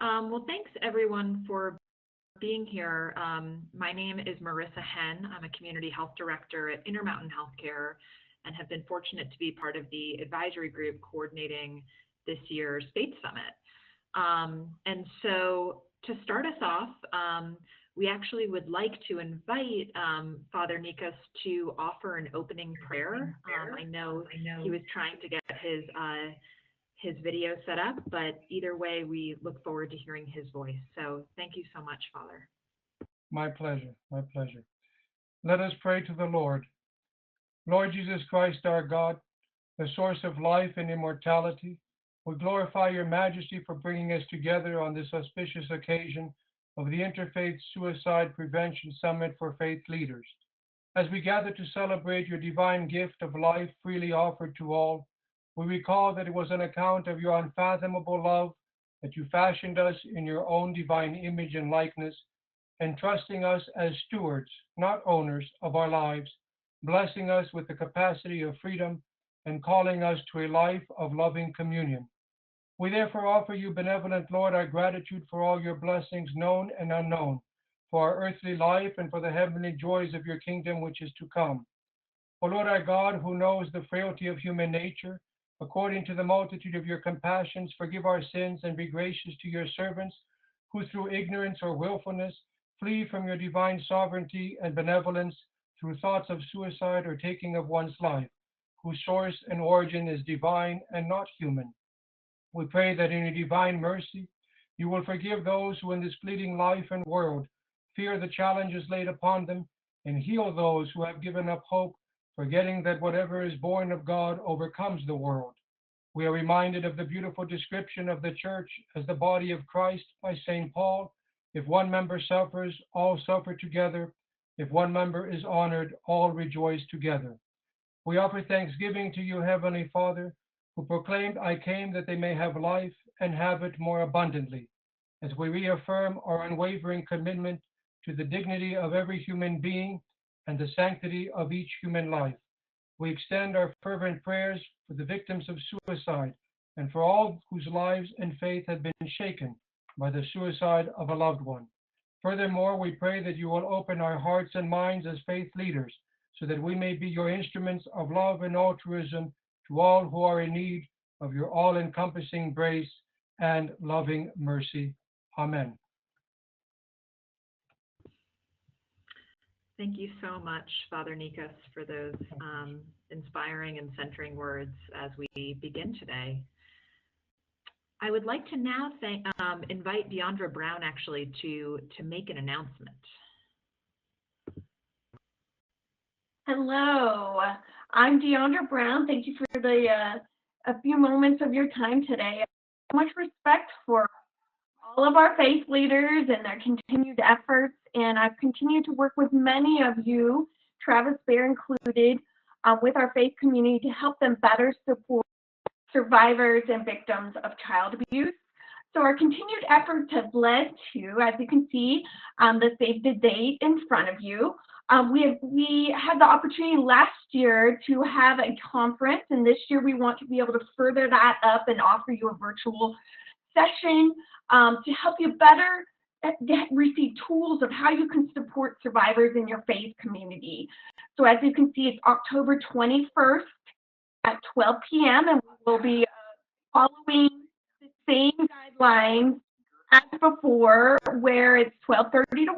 Well, thanks everyone for being here. My name is Marissa Henn. I'm a community health director at Intermountain Healthcare and have been fortunate to be part of the advisory group coordinating this year's Faith Summit. And so to start us off, we actually would like to invite Father Nikos to offer an opening prayer. I know he was trying to get his video set up, but either way, we look forward to hearing his voice. So thank you so much, Father. My pleasure, my pleasure. Let us pray to the Lord. Lord Jesus Christ, our God, the source of life and immortality, we glorify your majesty for bringing us together on this auspicious occasion of the Interfaith Suicide Prevention Summit for Faith Leaders. As we gather to celebrate your divine gift of life freely offered to all, we recall that it was on account of your unfathomable love that you fashioned us in your own divine image and likeness, entrusting us as stewards, not owners, of our lives, blessing us with the capacity of freedom and calling us to a life of loving communion. We therefore offer you, benevolent Lord, our gratitude for all your blessings, known and unknown, for our earthly life and for the heavenly joys of your kingdom which is to come. O Lord our God, who knows the frailty of human nature, according to the multitude of your compassions, forgive our sins and be gracious to your servants, who through ignorance or willfulness flee from your divine sovereignty and benevolence through thoughts of suicide or taking of one's life, whose source and origin is divine and not human. We pray that in your divine mercy, you will forgive those who in this fleeting life and world fear the challenges laid upon them and heal those who have given up hope, forgetting that whatever is born of God overcomes the world. We are reminded of the beautiful description of the church as the body of Christ by St. Paul. If one member suffers, all suffer together. If one member is honored, all rejoice together. We offer thanksgiving to you, Heavenly Father, who proclaimed, I came that they may have life and have it more abundantly, as we reaffirm our unwavering commitment to the dignity of every human being and the sanctity of each human life. We extend our fervent prayers for the victims of suicide and for all whose lives and faith have been shaken by the suicide of a loved one. Furthermore, we pray that you will open our hearts and minds as faith leaders so that we may be your instruments of love and altruism to all who are in need of your all-encompassing grace and loving mercy. Amen. Thank you so much, Father Nikos, for those inspiring and centering words as we begin today. I would like to now invite Deandra Brown actually to make an announcement. Hello, I'm Deandra Brown. Thank you for a few moments of your time today. I have so much respect for all of our faith leaders and their continued efforts, and I've continued to work with many of you, Travis Bear included, with our faith community to help them better support survivors and victims of child abuse. So our continued efforts have led to, as you can see, the save the date in front of you. We had the opportunity last year to have a conference, and this year we want to be able to further that up and offer you a virtual session to help you better receive tools of how you can support survivors in your faith community. So as you can see, it's October 21st at 12 p.m. and we will be following the same guidelines as before, where it's 12:30 to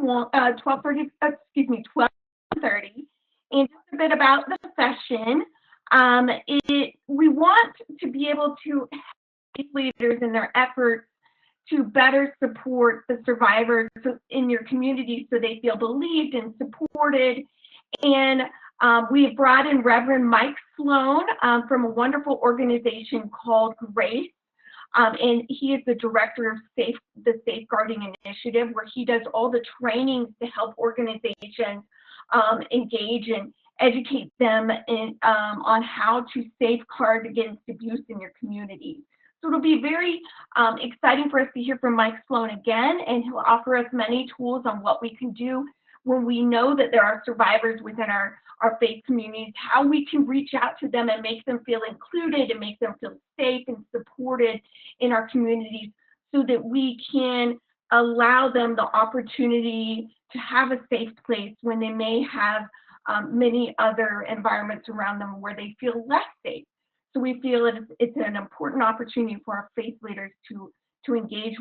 12:30. And just a bit about the session. We want to be able to help leaders in their efforts to better support the survivors in your community so they feel believed and supported. And we have brought in Reverend Mike Sloan from a wonderful organization called Grace. And he is the director of the Safeguarding Initiative, where he does all the trainings to help organizations engage and educate them on how to safeguard against abuse in your community. So it'll be very exciting for us to hear from Mike Sloan again, and he'll offer us many tools on what we can do when we know that there are survivors within our faith communities, how we can reach out to them and make them feel included and make them feel safe and supported in our communities so that we can allow them the opportunity to have a safe place when they may have many other environments around them where they feel less safe. So we feel it's an important opportunity for our faith leaders to engage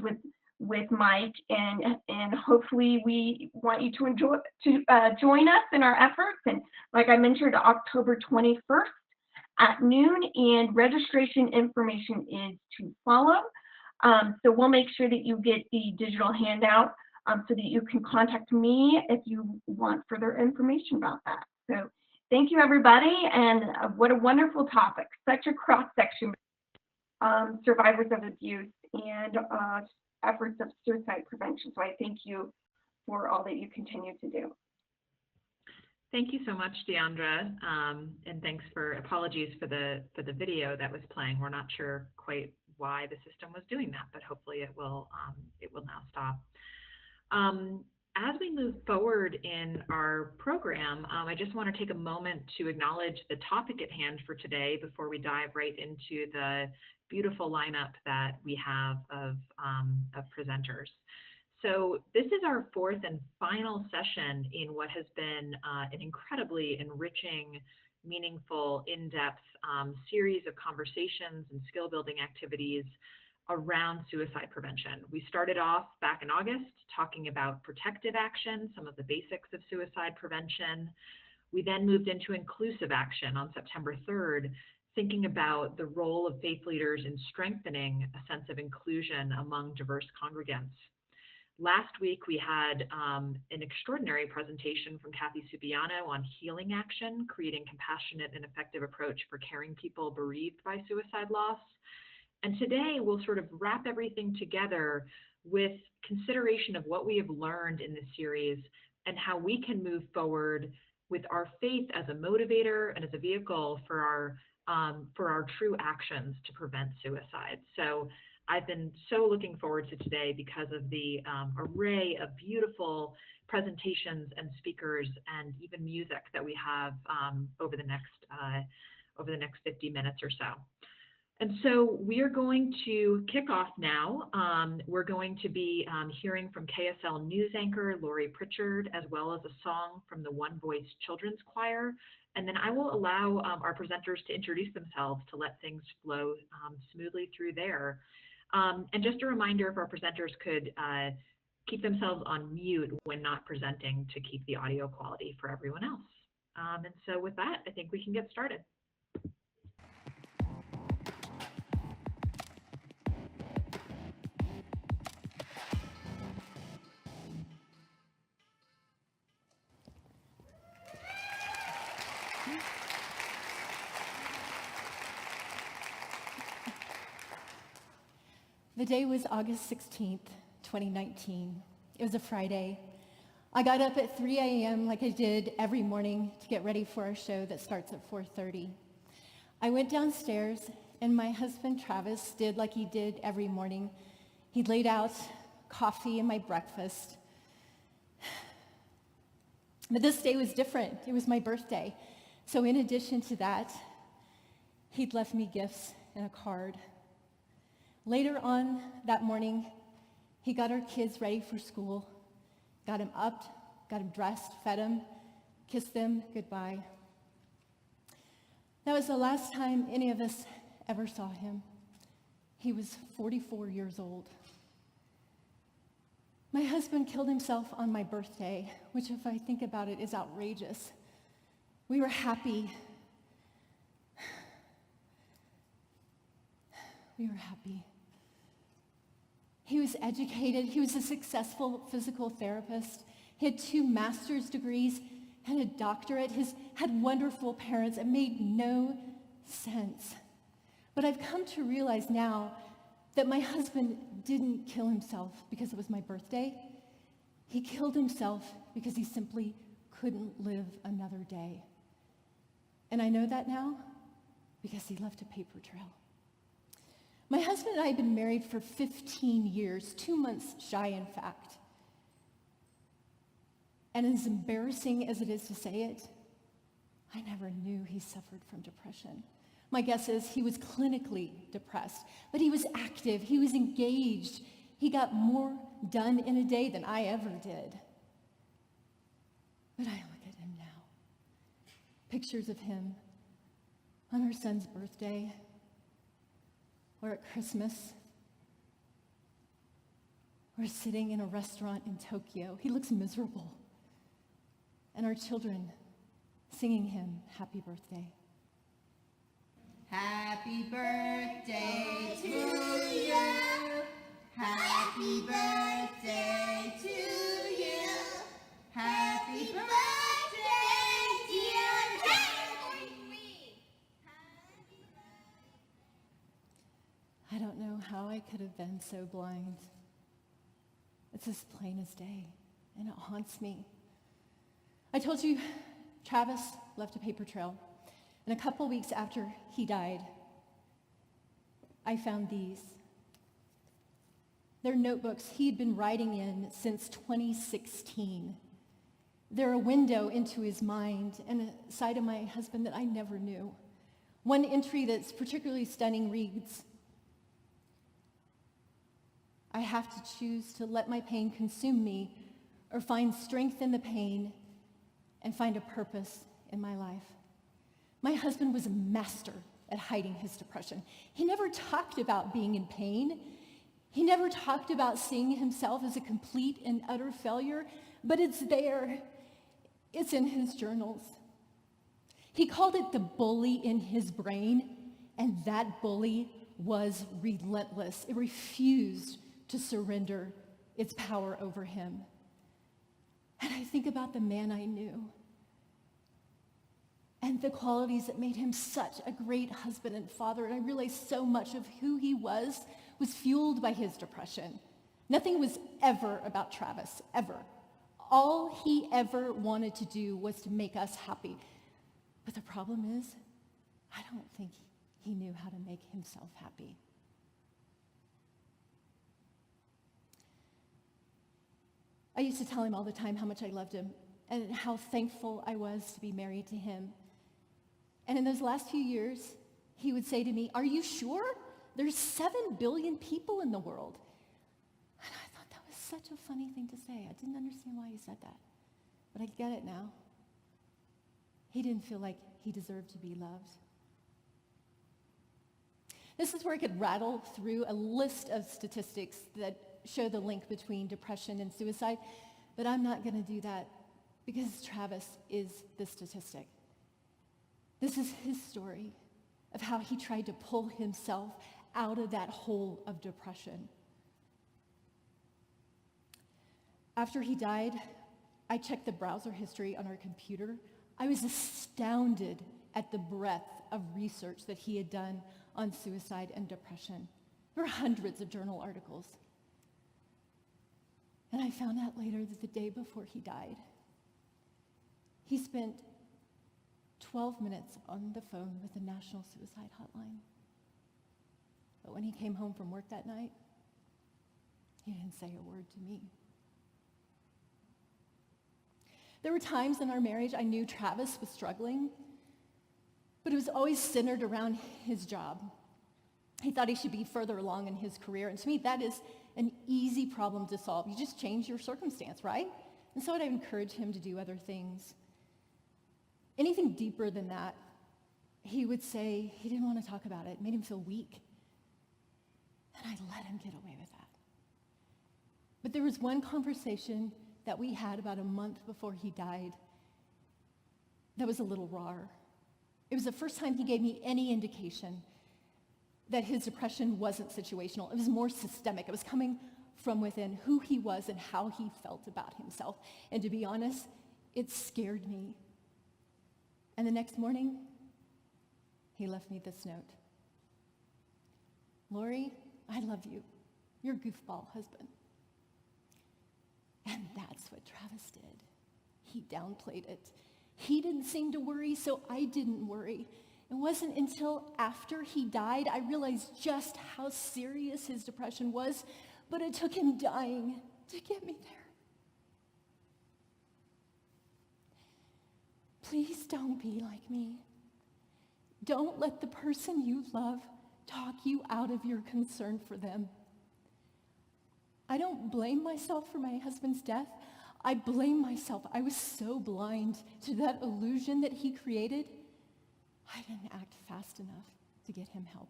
with Mike, and hopefully we want you to join us in our efforts. And like I mentioned, October 21st at noon, and registration information is to follow. So we'll make sure that you get the digital handout so that you can contact me if you want further information about that. So thank you, everybody, and what a wonderful topic. Such a cross-section, survivors of abuse and efforts of suicide prevention. So I thank you for all that you continue to do. Thank you so much, Deandra, and thanks for apologies for the video that was playing. We're not sure quite why the system was doing that, but hopefully it will now stop. As we move forward in our program, I just want to take a moment to acknowledge the topic at hand for today before we dive right into the beautiful lineup that we have of presenters. So this is our fourth and final session in what has been an incredibly enriching, meaningful, in-depth series of conversations and skill-building activities around suicide prevention. We started off back in August talking about protective action, some of the basics of suicide prevention. We then moved into inclusive action on September 3rd, thinking about the role of faith leaders in strengthening a sense of inclusion among diverse congregants. Last week, we had an extraordinary presentation from Kathy Subiano on healing action, creating compassionate and effective approach for caring people bereaved by suicide loss. And today, we'll sort of wrap everything together with consideration of what we have learned in this series and how we can move forward with our faith as a motivator and as a vehicle for our true actions to prevent suicide. So I've been so looking forward to today because of the array of beautiful presentations and speakers and even music that we have over the next 50 minutes or so. And so we are going to kick off now. We're going to be hearing from KSL news anchor Lori Pritchard, as well as a song from the One Voice Children's Choir. And then I will allow our presenters to introduce themselves to let things flow smoothly through there. And just a reminder, if our presenters could keep themselves on mute when not presenting to keep the audio quality for everyone else. And so with that, I think we can get started. The day was August 16th, 2019. It was a Friday. I got up at 3 a.m. like I did every morning to get ready for our show that starts at 4:30. I went downstairs, and my husband, Travis, did like he did every morning. He laid out coffee and my breakfast. But this day was different. It was my birthday. So in addition to that, he'd left me gifts and a card. Later on that morning, he got our kids ready for school, got him up, got him dressed, fed him, kissed them goodbye. That was the last time any of us ever saw him. He was 44 years old. My husband killed himself on my birthday, which, if I think about it, is outrageous. We were happy. We were happy. He was educated. He was a successful physical therapist. He had 2 master's degrees, had a doctorate, had wonderful parents. It made no sense. But I've come to realize now that my husband didn't kill himself because it was my birthday. He killed himself because he simply couldn't live another day. And I know that now because he left a paper trail. My husband and I have been married for 15 years, 2 months shy, in fact. And as embarrassing as it is to say it, I never knew he suffered from depression. My guess is he was clinically depressed, but he was active, he was engaged, He got more done in a day than I ever did. But I look at him now. Pictures of him on our son's birthday or at Christmas or sitting in a restaurant in Tokyo. He looks miserable. And our children singing him happy birthday. Happy birthday to you. Happy birthday to you. Happy birthday, dear Henry. I don't know how I could have been so blind. It's as plain as day, and it haunts me. I told you Travis left a paper trail, and a couple weeks after he died, I found these. They're notebooks he'd been writing in since 2016. They're a window into his mind and a side of my husband that I never knew. One entry that's particularly stunning reads, "I have to choose to let my pain consume me or find strength in the pain and find a purpose in my life." My husband was a master at hiding his depression. He never talked about being in pain. He never talked about seeing himself as a complete and utter failure, but it's there. It's in his journals. He called it the bully in his brain, and that bully was relentless. It refused to surrender its power over him. And I think about the man I knew and the qualities that made him such a great husband and father, and I realize so much of who he was fueled by his depression. Nothing was ever about Travis, ever. All he ever wanted to do was to make us happy. But the problem is, I don't think he knew how to make himself happy. I used to tell him all the time how much I loved him and how thankful I was to be married to him. And in those last few years, he would say to me, "Are you sure? There's 7 billion people in the world." And I thought that was such a funny thing to say. I didn't understand why he said that, but I get it now. He didn't feel like he deserved to be loved. This is where I could rattle through a list of statistics that show the link between depression and suicide, but I'm not going to do that because Travis is the statistic. This is his story of how he tried to pull himself out of that hole of depression. After he died, I checked the browser history on our computer. I was astounded at the breadth of research that he had done on suicide and depression. There were hundreds of journal articles. And I found out later that the day before he died, he spent 12 minutes on the phone with the National Suicide Hotline. But when he came home from work that night, he didn't say a word to me. There were times in our marriage I knew Travis was struggling, but it was always centered around his job. He thought he should be further along in his career, and to me that is an easy problem to solve. You just change your circumstance, right? And so I'd encourage him to do other things. Anything deeper than that, he would say he didn't want to talk about it. It made him feel weak. And I let him get away with that. But there was one conversation that we had about a month before he died that was a little raw. It was the first time he gave me any indication that his depression wasn't situational. It was more systemic. It was coming from within, who he was and how he felt about himself. And to be honest, it scared me. And the next morning, he left me this note. "Lori, I love you. You're a goofball husband." And that's what Travis did. He downplayed it. He didn't seem to worry, so I didn't worry. It wasn't until after he died I realized just how serious his depression was, but it took him dying to get me there. Please don't be like me. Don't let the person you love talk you out of your concern for them. I don't blame myself for my husband's death. I blame myself. I was so blind to that illusion that he created. I didn't act fast enough to get him help.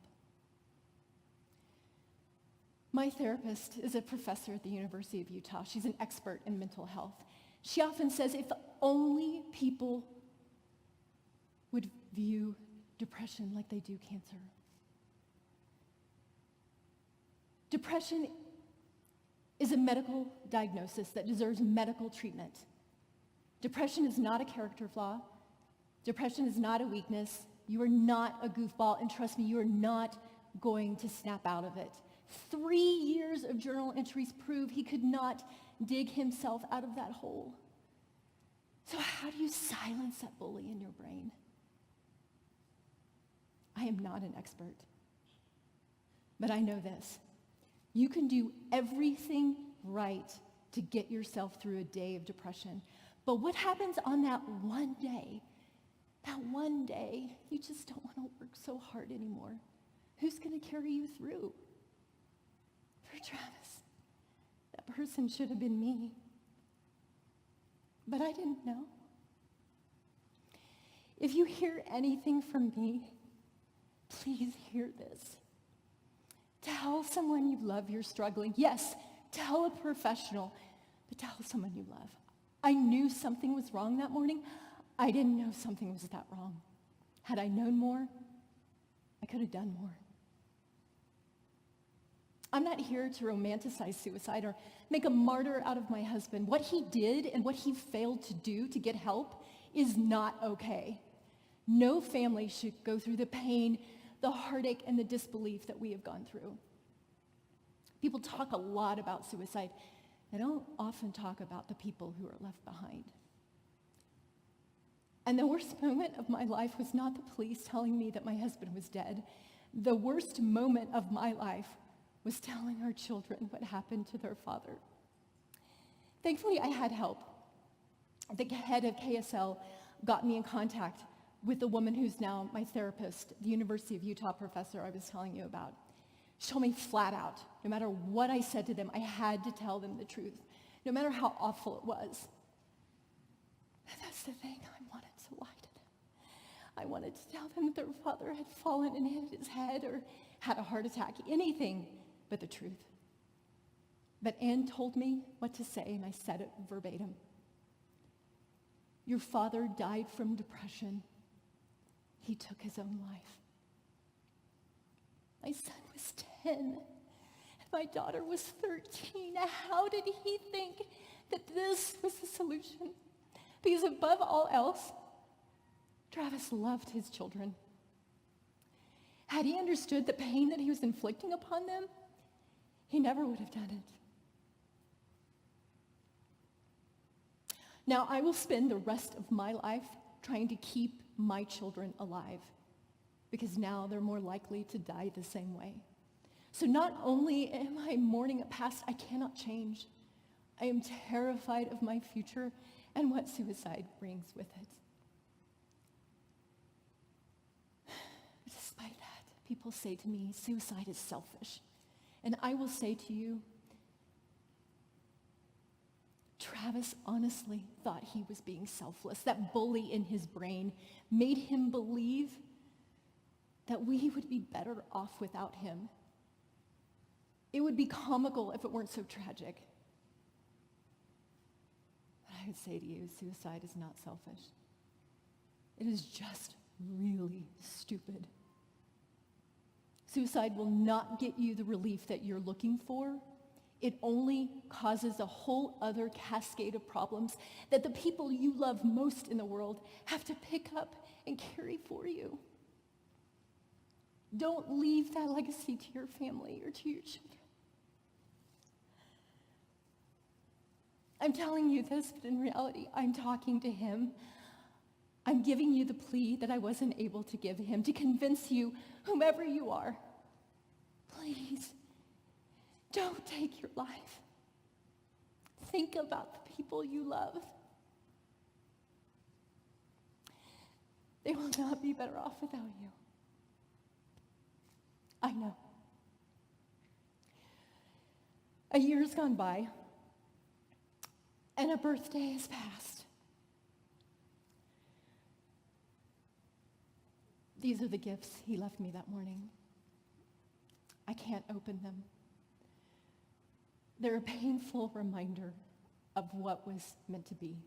My therapist is a professor at the University of Utah. She's an expert in mental health. She often says if only people would view depression like they do cancer. Depression is a medical diagnosis that deserves medical treatment. Depression is not a character flaw. Depression is not a weakness. You are not a goofball, and trust me, you are not going to snap out of it. 3 years of journal entries prove he could not dig himself out of that hole. So how do you silence that bully in your brain? I am not an expert, but I know this. You can do everything right to get yourself through a day of depression. But what happens on that one day? That one day, you just don't want to work so hard anymore. Who's going to carry you through? For Travis, that person should have been me. But I didn't know. If you hear anything from me, please hear this. Tell someone you love you're struggling. Yes, tell a professional, but tell someone you love. I knew something was wrong that morning. I didn't know something was that wrong. Had I known more, I could have done more. I'm not here to romanticize suicide or make a martyr out of my husband. What he did and what he failed to do to get help is not okay. No family should go through the pain, the heartache, and the disbelief that we have gone through. People talk a lot about suicide. They don't often talk about the people who are left behind. And the worst moment of my life was not the police telling me that my husband was dead. The worst moment of my life was telling our children what happened to their father. Thankfully, I had help. The head of KSL got me in contact with the woman who's now my therapist, the University of Utah professor I was telling you about. She told me flat out, no matter what I said to them, I had to tell them the truth, no matter how awful it was. And that's the thing, I wanted to lie to them. I wanted to tell them that their father had fallen and hit his head or had a heart attack, anything but the truth. But Anne told me what to say, and I said it verbatim. Your father died from depression. He took his own life. My son was 10, and my daughter was 13. How did he think that this was the solution? Because above all else, Travis loved his children. Had he understood the pain that he was inflicting upon them, he never would have done it. Now, I will spend the rest of my life trying to keep my children alive, because now they're more likely to die the same way. So not only am I mourning a past I cannot change, I am terrified of my future and what suicide brings with it. Despite that, people say to me, suicide is selfish. And I will say to you, Travis honestly thought he was being selfless. That bully in his brain made him believe that we would be better off without him. It would be comical if it weren't so tragic. But I would say to you, suicide is not selfish. It is just really stupid. Suicide will not get you the relief that you're looking for. It only causes a whole other cascade of problems that the people you love most in the world have to pick up and carry for you. Don't leave that legacy to your family or to your children. I'm telling you this, but in reality, I'm talking to him. I'm giving you the plea that I wasn't able to give him, to convince you, whomever you are, please, don't take your life. Think about the people you love. They will not be better off without you. I know. A year's gone by, and a birthday has passed. These are the gifts he left me that morning. I can't open them. They're a painful reminder of what was meant to be.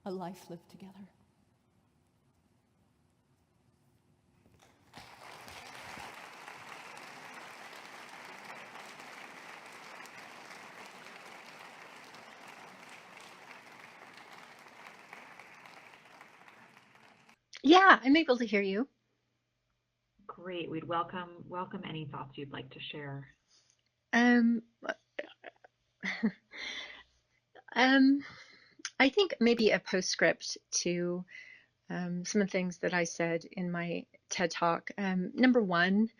A life lived together. Yeah, I'm able to hear you. Great. We'd welcome any thoughts you'd like to share. Um, I think maybe a postscript to some of the things that I said in my TED Talk. Number one,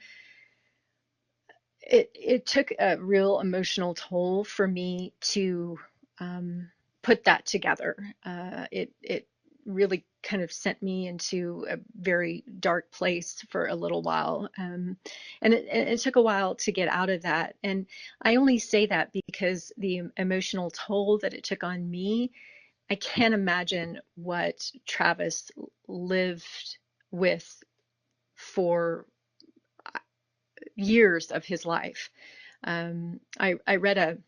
it took a real emotional toll for me to put that together. It really kind of sent me into a very dark place for a little while. And it took a while to get out of that. And I only say that because the emotional toll that it took on me, I can't imagine what Travis lived with for years of his life. I read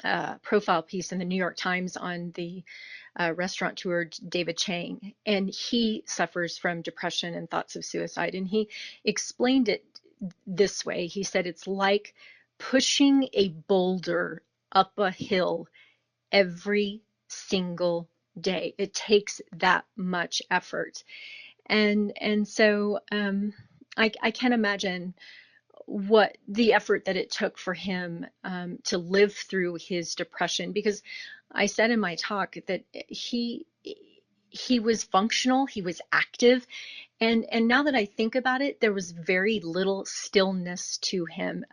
a profile piece in the New York Times on the restaurateur David Chang, and he suffers from depression and thoughts of suicide. And he explained it this way. He said it's like pushing a boulder up a hill every single day. It takes that much effort. And so I can't imagine what the effort that it took for him to live through his depression, because I said in my talk that he was functional, he was active, and now that I think about it, there was very little stillness to him.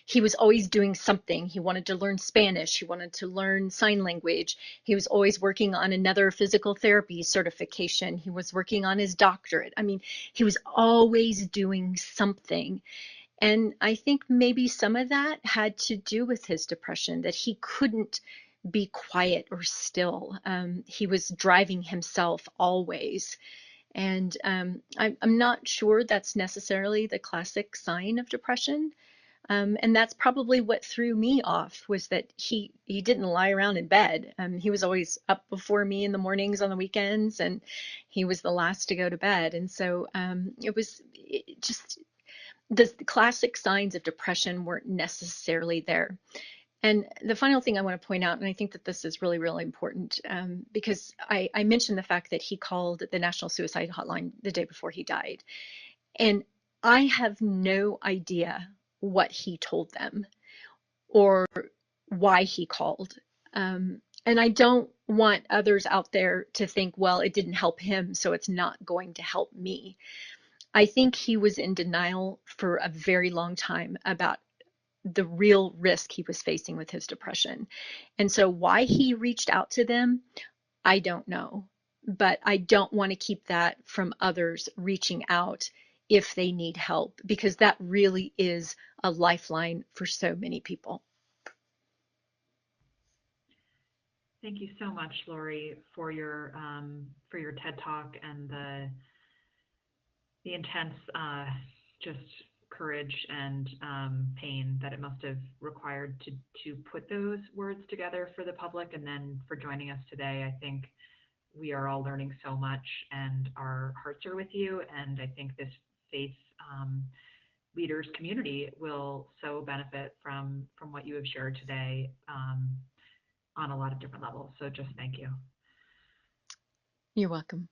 He was always doing something. He wanted to learn Spanish. He wanted to learn sign language. He was always working on another physical therapy certification. He was working on his doctorate. I mean, he was always doing something. And I think maybe some of that had to do with his depression, that he couldn't be quiet or still. He was driving himself always. And I'm not sure that's necessarily the classic sign of depression. And that's probably what threw me off, was that he didn't lie around in bed. He was always up before me in the mornings on the weekends, and he was the last to go to bed. And so it just the classic signs of depression weren't necessarily there. And the final thing I want to point out, and I think that this is really, really important, because I mentioned the fact that he called the National Suicide Hotline the day before he died. And I have no idea what he told them or why he called. And I don't want others out there to think, well, it didn't help him, so it's not going to help me. I think he was in denial for a very long time about the real risk he was facing with his depression. And so why he reached out to them, I don't know. But I don't want to keep that from others reaching out if they need help, because that really is a lifeline for so many people. Thank you so much, Lori, for your TED Talk and the intense just courage and pain that it must have required to put those words together for the public, and then for joining us today. I think we are all learning so much, and our hearts are with you. And I think this faith leaders community will so benefit from what you have shared today on a lot of different levels. So just thank you. You're welcome.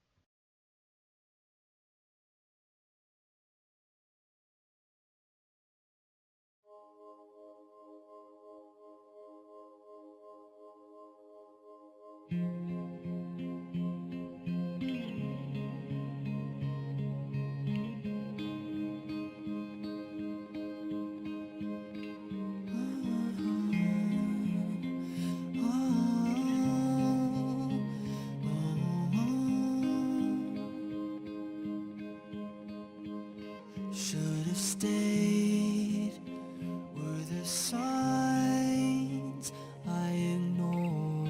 signs I ignored.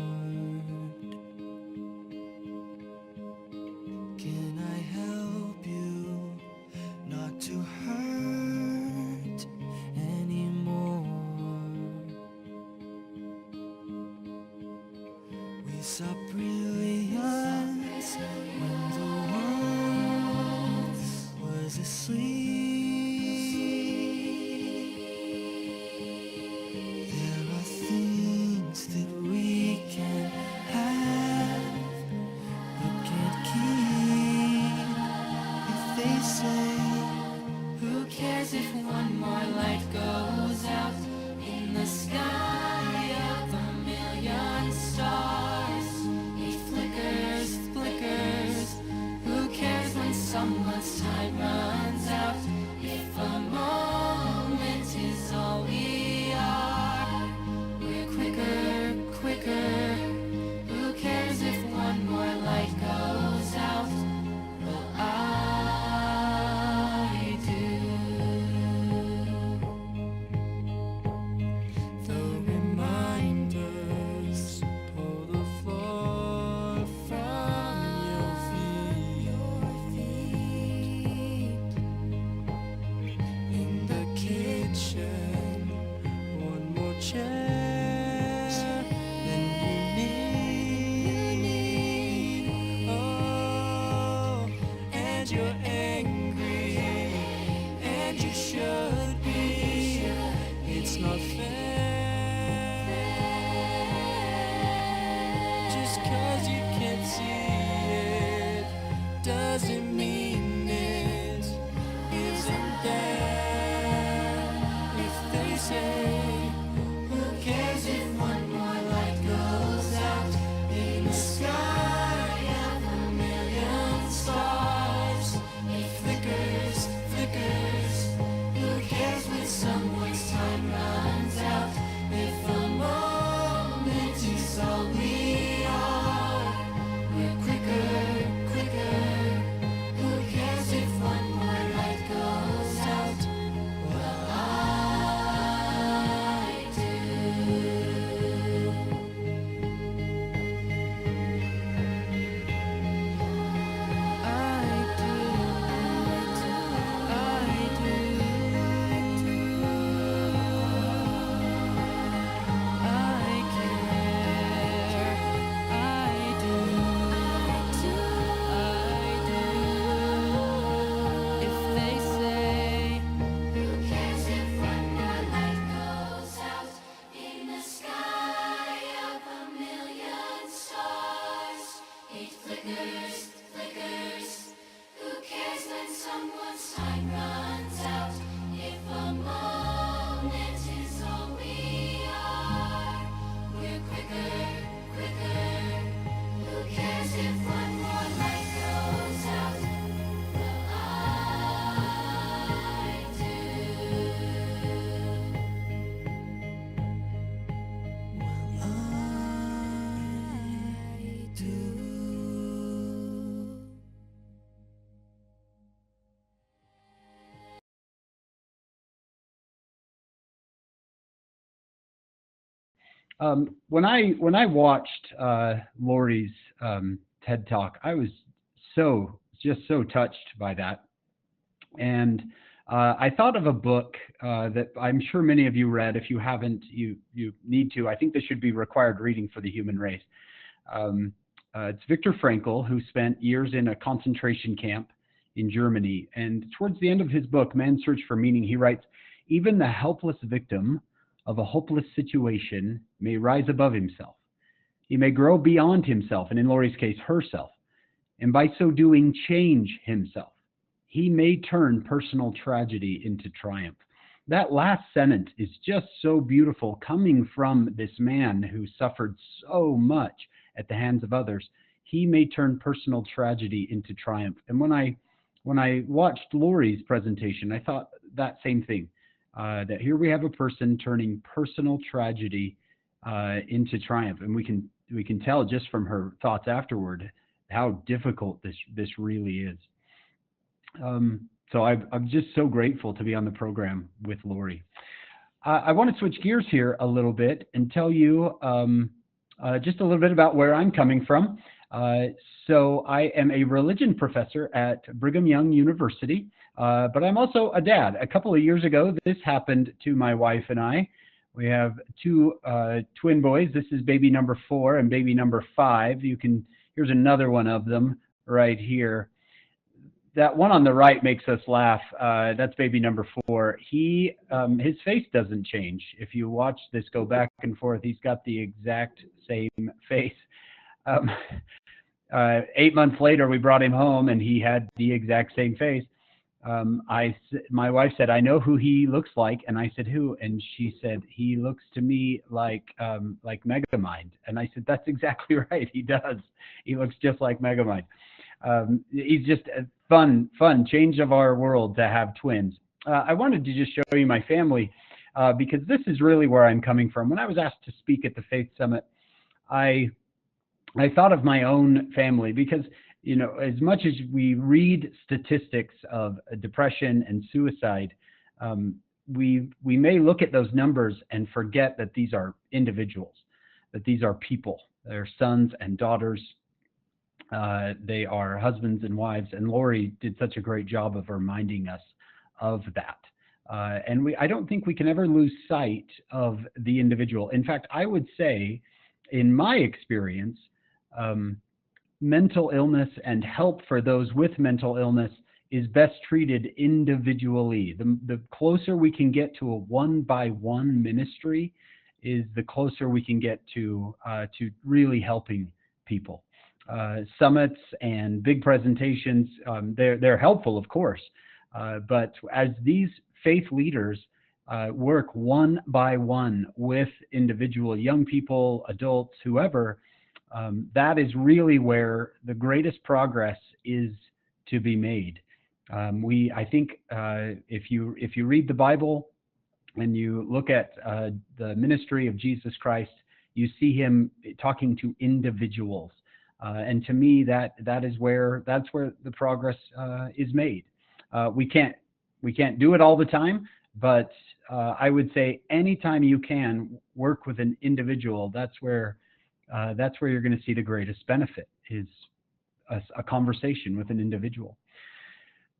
Can I help you not to hurt anymore? We saw brilliance when the world was asleep. There are things that we can have but can't keep. If they say, who cares if one more light goes out in the sky of a million stars? It flickers, flickers. Who cares when someone's time runs out? If a moment is all we are, we're quicker, quicker. Who cares if one more light goes out? Well, I do. The reminders pull the floor from your feet. In the kitchen, one more chair than you need. Oh, and you're angry, and you should be. It's not fair. Just 'cause you can't see it doesn't mean it isn't there. If they say, who cares if one more light goes out in the sky of a million stars? It flickers, flickers. Who cares when someone's time runs out? If a moment is all we are, we're quicker, quicker. Who cares if one more light goes out? Well, I do. I do. I do. I care. I do. If they say, who cares if one more light goes out in the sky of a million stars? It flickers, flickers. Who cares when someone's time runs out? If a moment is all we are, we're quicker, quicker. Who cares if one more light goes out? Well, I do. Well, I do. When I watched Lori's TED Talk, I was just so touched by that, and I thought of a book that I'm sure many of you read. If you haven't, you need to. I think this should be required reading for the human race. It's Viktor Frankl, who spent years in a concentration camp in Germany, and towards the end of his book, Man's Search for Meaning, he writes, "Even the helpless victim of a hopeless situation may rise above himself. He may grow beyond himself, and in Lori's case, herself, and by so doing, change himself. He may turn personal tragedy into triumph." That last sentence is just so beautiful, coming from this man who suffered so much at the hands of others. He may turn personal tragedy into triumph. And when I watched Lori's presentation, I thought that same thing. That here we have a person turning personal tragedy into triumph, and we can tell just from her thoughts afterward how difficult this really is. So I'm just so grateful to be on the program with Lori. I want to switch gears here a little bit and tell you just a little bit about where I'm coming from. So I am a religion professor at Brigham Young University, but I'm also a dad. A couple of years ago, this happened to my wife and I. We have two twin boys. This is baby number 4 and baby number 5. Here's another one of them right here. That one on the right makes us laugh. That's baby number 4. His face doesn't change. If you watch this go back and forth, he's got the exact same face. 8 months later, we brought him home, and he had the exact same face. My wife said, "I know who he looks like," and I said, "Who?" And she said, "He looks to me like Megamind." And I said, "That's exactly right. He does. He looks just like Megamind." He's just a fun change of our world to have twins. I wanted to just show you my family because this is really where I'm coming from. When I was asked to speak at the Faith Summit, I thought of my own family because, you know, as much as we read statistics of depression and suicide, we may look at those numbers and forget that these are individuals, that these are people. They're sons and daughters. They are husbands and wives. And Lori did such a great job of reminding us of that. And I don't think we can ever lose sight of the individual. In fact, I would say, in my experience, mental illness and help for those with mental illness is best treated individually. The closer we can get to a one-by-one ministry is the closer we can get to really helping people. Summits and big presentations, they're helpful, of course, but as these faith leaders work one by one with individual young people, adults, whoever, that is really where the greatest progress is to be made. I think if you read the Bible and you look at the ministry of Jesus Christ, you see him talking to individuals, and to me that's where the progress is made. We can't do it all the time, but I would say anytime you can work with an individual, that's where you're going to see the greatest benefit, is a conversation with an individual.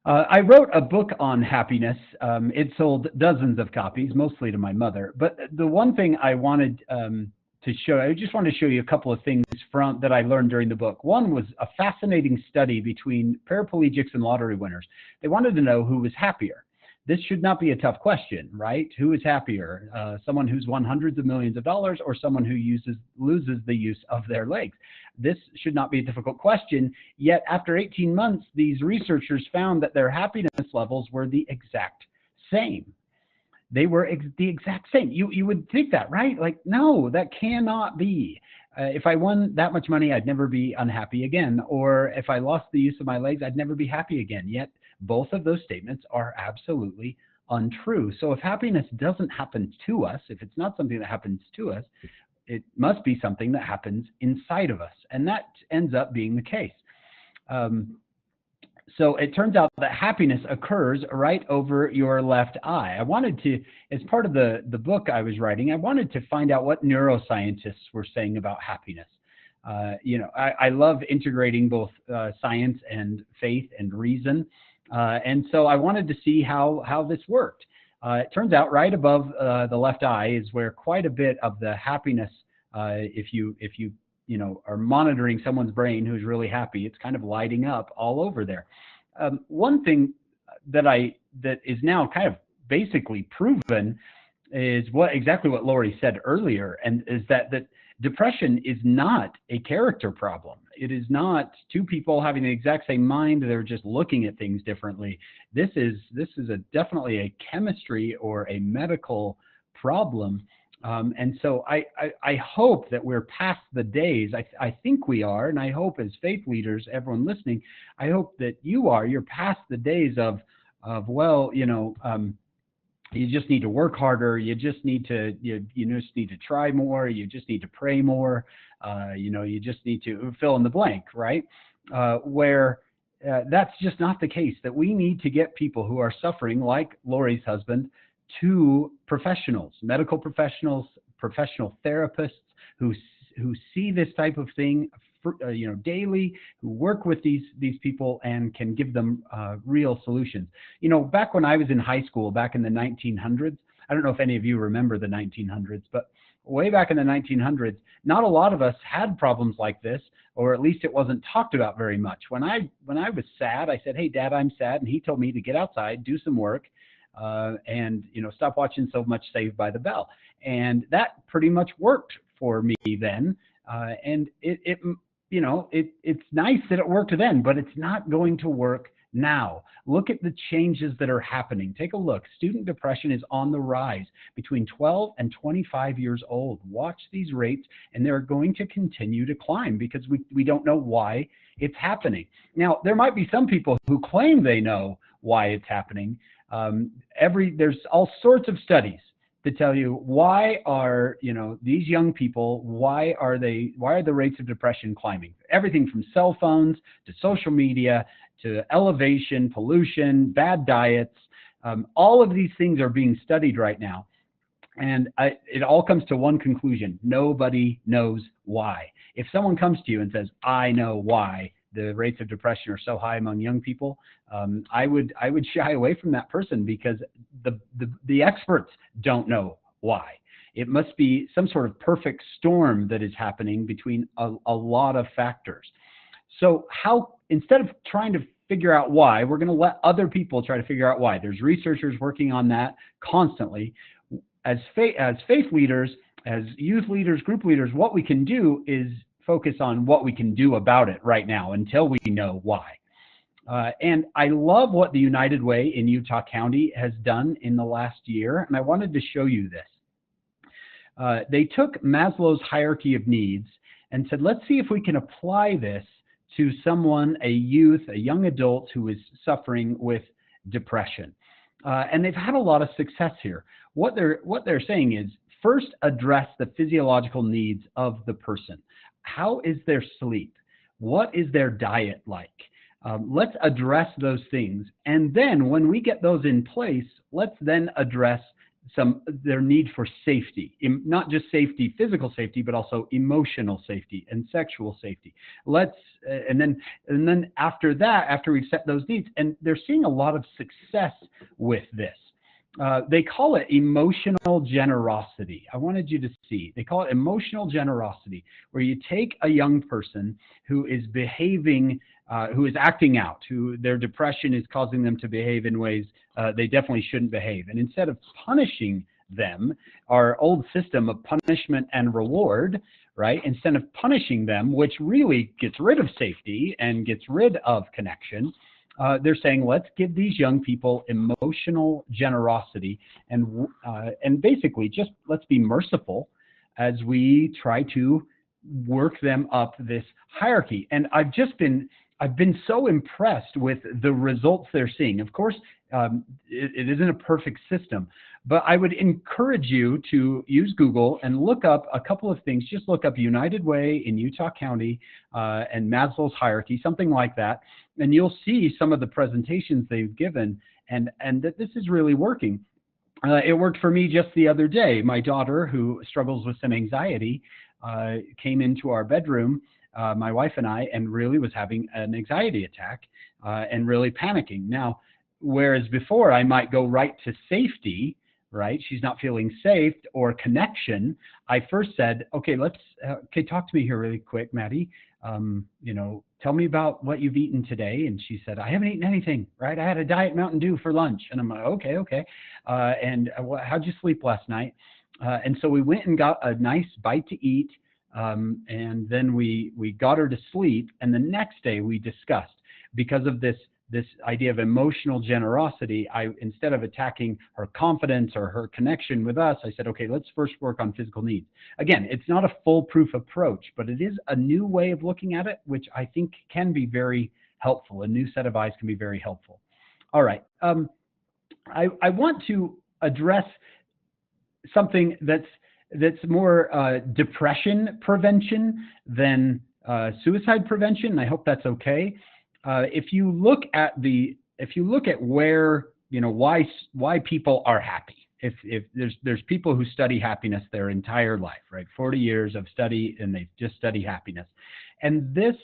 I wrote a book on happiness. It sold dozens of copies, mostly to my mother. But the one thing I wanted to show, I just wanted to show you a couple of things that I learned during the book. One was a fascinating study between paraplegics and lottery winners. They wanted to know who was happier. This should not be a tough question, right? Who is happier? Someone who's won hundreds of millions of dollars, or someone who loses the use of their legs? This should not be a difficult question. Yet after 18 months, these researchers found that their happiness levels were the exact same. They were the exact same. You would think that, right? Like, no, that cannot be. If I won that much money, I'd never be unhappy again. Or if I lost the use of my legs, I'd never be happy again. Yet both of those statements are absolutely untrue. So if happiness doesn't happen to us, if it's not something that happens to us, it must be something that happens inside of us. And that ends up being the case. So it turns out that happiness occurs right over your left eye. I wanted to, as part of the book I was writing, I wanted to find out what neuroscientists were saying about happiness. I love integrating both science and faith and reason. And so I wanted to see how this worked. It turns out right above the left eye is where quite a bit of the happiness, if you are monitoring someone's brain who's really happy, it's kind of lighting up all over there. One thing that is now kind of basically proven is exactly what Lori said earlier, and is that depression is not a character problem. It is not two people having the exact same mind. They're just looking at things differently. This is definitely a chemistry or a medical problem. And so I hope that we're past the days. I think we are, and I hope as faith leaders, everyone listening, I hope that you're past the days of you just need to work harder. You just need to just need to try more. You just need to pray more. You just need to fill in the blank, right? Where that's just not the case. That we need to get people who are suffering, like Lori's husband, to professionals, medical professionals, professional therapists who see this type of thing, daily, who work with these people and can give them real solutions. Back when I was in high school, back in the 1900s, I don't know if any of you remember the 1900s, but way back in the 1900s, not a lot of us had problems like this, or at least it wasn't talked about very much. When I was sad, I said, "Hey, Dad, I'm sad," and he told me to get outside, do some work, and stop watching so much Saved by the Bell. And that pretty much worked for me then. And it's nice that it worked then, but it's not going to work now. Look at the changes that are happening. Take a look. Student depression is on the rise between 12 and 25 years old. Watch these rates, and they're going to continue to climb because we don't know why it's happening. Now, there might be some people who claim they know why it's happening. There's all sorts of studies to tell you why are these young people, why are the rates of depression climbing? Everything from cell phones to social media to elevation, pollution, bad diets. All of these things are being studied right now, and it all comes to one conclusion: nobody knows why. If someone comes to you and says, "I know why the rates of depression are so high among young people," I would shy away from that person, because the experts don't know why. It must be some sort of perfect storm that is happening between a lot of factors. So instead of trying to figure out why, we're going to let other people try to figure out why. There's researchers working on that constantly. As faith leaders, as youth leaders, group leaders, what we can do is focus on what we can do about it right now until we know why. And I love what the United Way in Utah County has done in the last year, and I wanted to show you this. They took Maslow's hierarchy of needs and said, let's see if we can apply this to someone, a young adult who is suffering with depression. And they've had a lot of success here. What they're saying is, first, address the physiological needs of the person. How is their sleep? What is their diet like? Let's address those things. And then when we get those in place, let's then address their need for safety, not just safety, physical safety, but also emotional safety and sexual safety. And then after that, after we've set those needs, and they're seeing a lot of success with this. They call it emotional generosity. I wanted you to see. They call it emotional generosity, where you take a young person who is behaving, who is acting out, who their depression is causing them to behave in ways they definitely shouldn't behave. And instead of punishing them, our old system of punishment and reward, right? Instead of punishing them, which really gets rid of safety and gets rid of connection, they're saying, let's give these young people emotional generosity, and basically just let's be merciful as we try to work them up this hierarchy. And I've been so impressed with the results they're seeing. Of course, it isn't a perfect system, but I would encourage you to use Google and look up a couple of things. Just look up United Way in Utah County and Maslow's hierarchy, something like that, and you'll see some of the presentations they've given, and that this is really working. It worked for me just the other day. My daughter, who struggles with some anxiety, came into our bedroom, my wife and I, and really was having an anxiety attack and really panicking. Now, whereas before I might go right to safety, right? She's not feeling safe, or connection. I first said, okay, talk to me here really quick, Maddie. Tell me about what you've eaten today. And she said, I haven't eaten anything, right? I had a Diet Mountain Dew for lunch. And I'm like, okay. And how'd you sleep last night? And so we went and got a nice bite to eat. And then we got her to sleep. And the next day we discussed, because of this idea of emotional generosity, instead of attacking her confidence or her connection with us, I said, okay, let's first work on physical needs. Again, it's not a foolproof approach, but it is a new way of looking at it, which I think can be very helpful. A new set of eyes can be very helpful. All right. I want to address something that's more depression prevention than suicide prevention. And I hope that's okay. If you look at where, why people are happy, if there's people who study happiness their entire life, right? 40 years of study, and they just study happiness. And this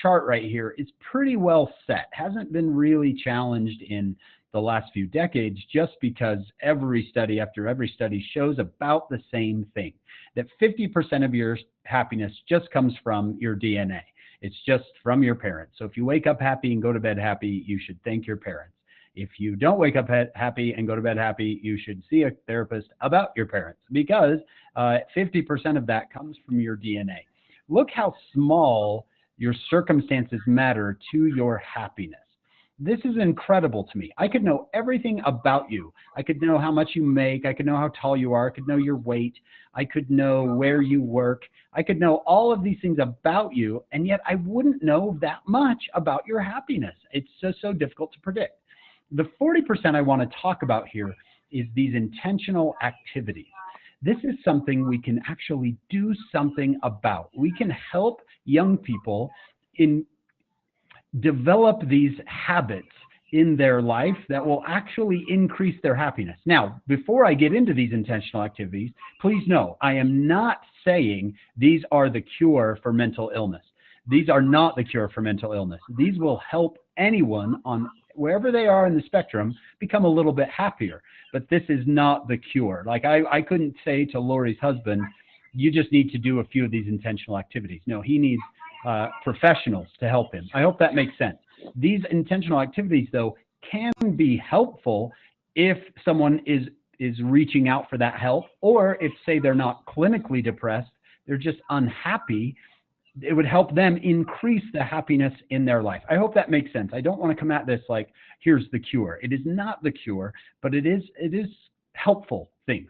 chart right here is pretty well set. Hasn't been really challenged in the last few decades, just because every study after every study shows about the same thing, that 50% of your happiness just comes from your DNA. It's just from your parents. So if you wake up happy and go to bed happy, you should thank your parents. If you don't wake up happy and go to bed happy, you should see a therapist about your parents, because 50% of that comes from your DNA. Look how small your circumstances matter to your happiness. This is incredible to me. I could know everything about you. I could know how much you make. I could know how tall you are. I could know your weight. I could know where you work. I could know all of these things about you, and yet I wouldn't know that much about your happiness. It's so difficult to predict. The 40% I want to talk about here is these intentional activities. This is something we can actually do something about. We can help young people develop these habits in their life that will actually increase their happiness. Now, before I get into these intentional activities, please know I am not saying these are the cure for mental illness. These are not the cure for mental illness. These will help anyone on wherever they are in the spectrum become a little bit happier. But this is not the cure. Like I couldn't say to Lori's husband, you just need to do a few of these intentional activities. No, he needs professionals to help him. I hope that makes sense. These intentional activities, though, can be helpful if someone is reaching out for that help, or if, say, they're not clinically depressed, they're just unhappy. It would help them increase the happiness in their life. I hope that makes sense. I don't want to come at this like, here's the cure. It is not the cure, but it is helpful things.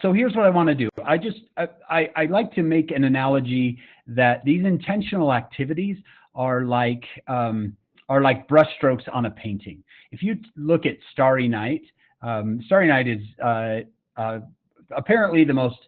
So here's what I want to do. I like to make an analogy that these intentional activities are like brushstrokes on a painting. If you look at Starry Night, Starry Night is apparently the most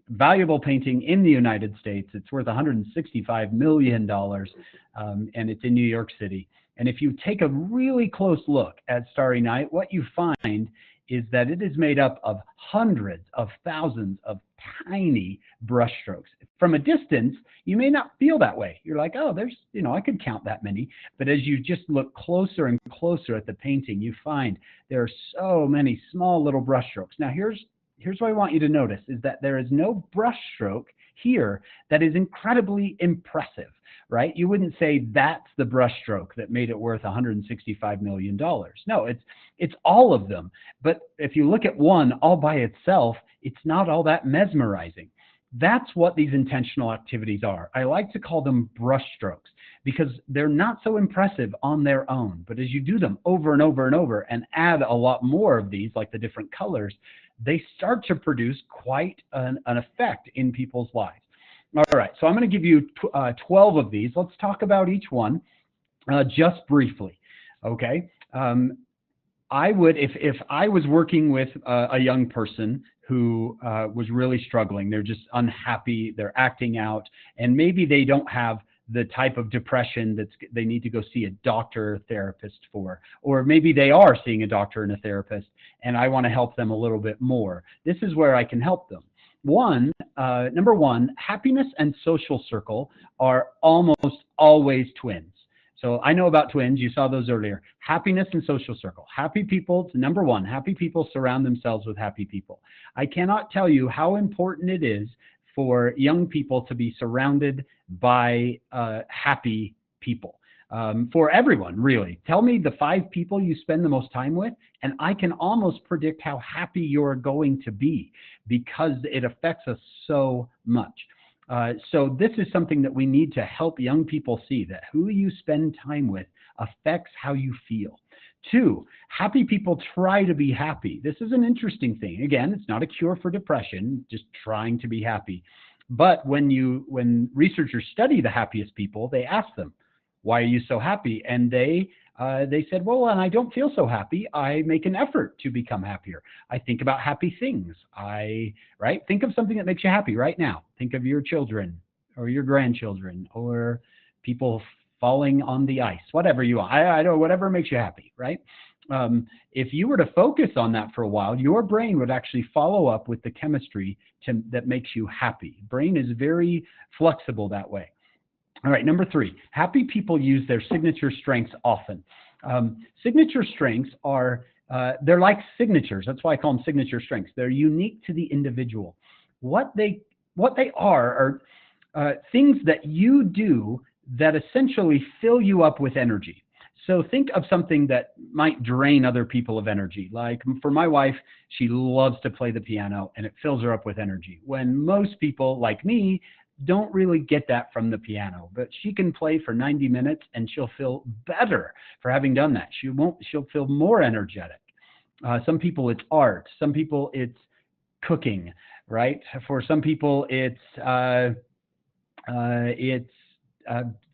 valuable painting in the United States. It's worth $165 million, and it's in New York City. And if you take a really close look at Starry Night, what you find is that it is made up of hundreds of thousands of tiny brushstrokes. From a distance, you may not feel that way. You're like, oh, there's, I could count that many. But as you just look closer and closer at the painting, you find there are so many small little brushstrokes. Now, here's what I want you to notice, is that there is no brushstroke here that is incredibly impressive, right? You wouldn't say that's the brushstroke that made it worth $165 million. No, it's all of them. But if you look at one all by itself, it's not all that mesmerizing. That's what these intentional activities are. I like to call them brushstrokes because they're not so impressive on their own. But as you do them over and over and over and add a lot more of these, like the different colors, they start to produce quite an effect in people's lives. All right, so I'm going to give you 12 of these. Let's talk about each one just briefly, okay? I would, if I was working with a young person who was really struggling, they're just unhappy, they're acting out, and maybe they don't have the type of depression they need to go see a doctor or therapist for, or maybe they are seeing a doctor and a therapist, and I want to help them a little bit more. This is where I can help them. Number one, happiness and social circle are almost always twins. So I know about twins. You saw those earlier. Happiness and social circle. Happy people, number one, happy people surround themselves with happy people. I cannot tell you how important it is for young people to be surrounded by happy people. For everyone, really. Tell me the 5 people you spend the most time with, and I can almost predict how happy you're going to be because it affects us so much. So this is something that we need to help young people see, that who you spend time with affects how you feel. 2, happy people try to be happy. This is an interesting thing. Again, it's not a cure for depression, just trying to be happy. But when researchers study the happiest people, they ask them, why are you so happy? And they said, well, when I don't feel so happy, I make an effort to become happier. I think about happy things. Right? Think of something that makes you happy right now. Think of your children or your grandchildren or people falling on the ice, whatever you want. I don't know, whatever makes you happy, right? If you were to focus on that for a while, your brain would actually follow up with the chemistry that makes you happy. Brain is very flexible that way. All right, number 3, happy people use their signature strengths often. Signature strengths are, they're like signatures. That's why I call them signature strengths. They're unique to the individual. What they are things that you do that essentially fill you up with energy. So think of something that might drain other people of energy. Like for my wife, she loves to play the piano and it fills her up with energy. When most people like me don't really get that from the piano, but she can play for 90 minutes and she'll feel better for having done that. She'll feel more energetic. Some people it's art. Some people it's cooking, right? For some people it's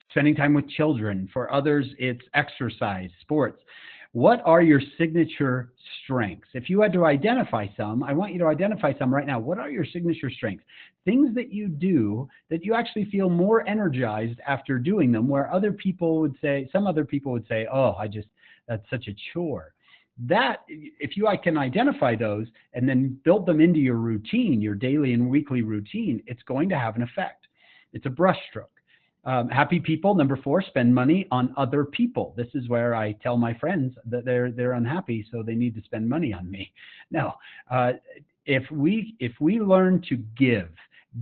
spending time with children. For others, it's exercise, sports. What are your signature strengths? If you had to identify some, I want you to identify some right now. What are your signature strengths? Things that you do that you actually feel more energized after doing them, where other people would say, some other people would say, oh, that's such a chore. That, if you can identify those and then build them into your routine, your daily and weekly routine, it's going to have an effect. It's a brushstroke. Happy people, number 4, spend money on other people. This is where I tell my friends that they're unhappy, so they need to spend money on me. No, if we learn to give,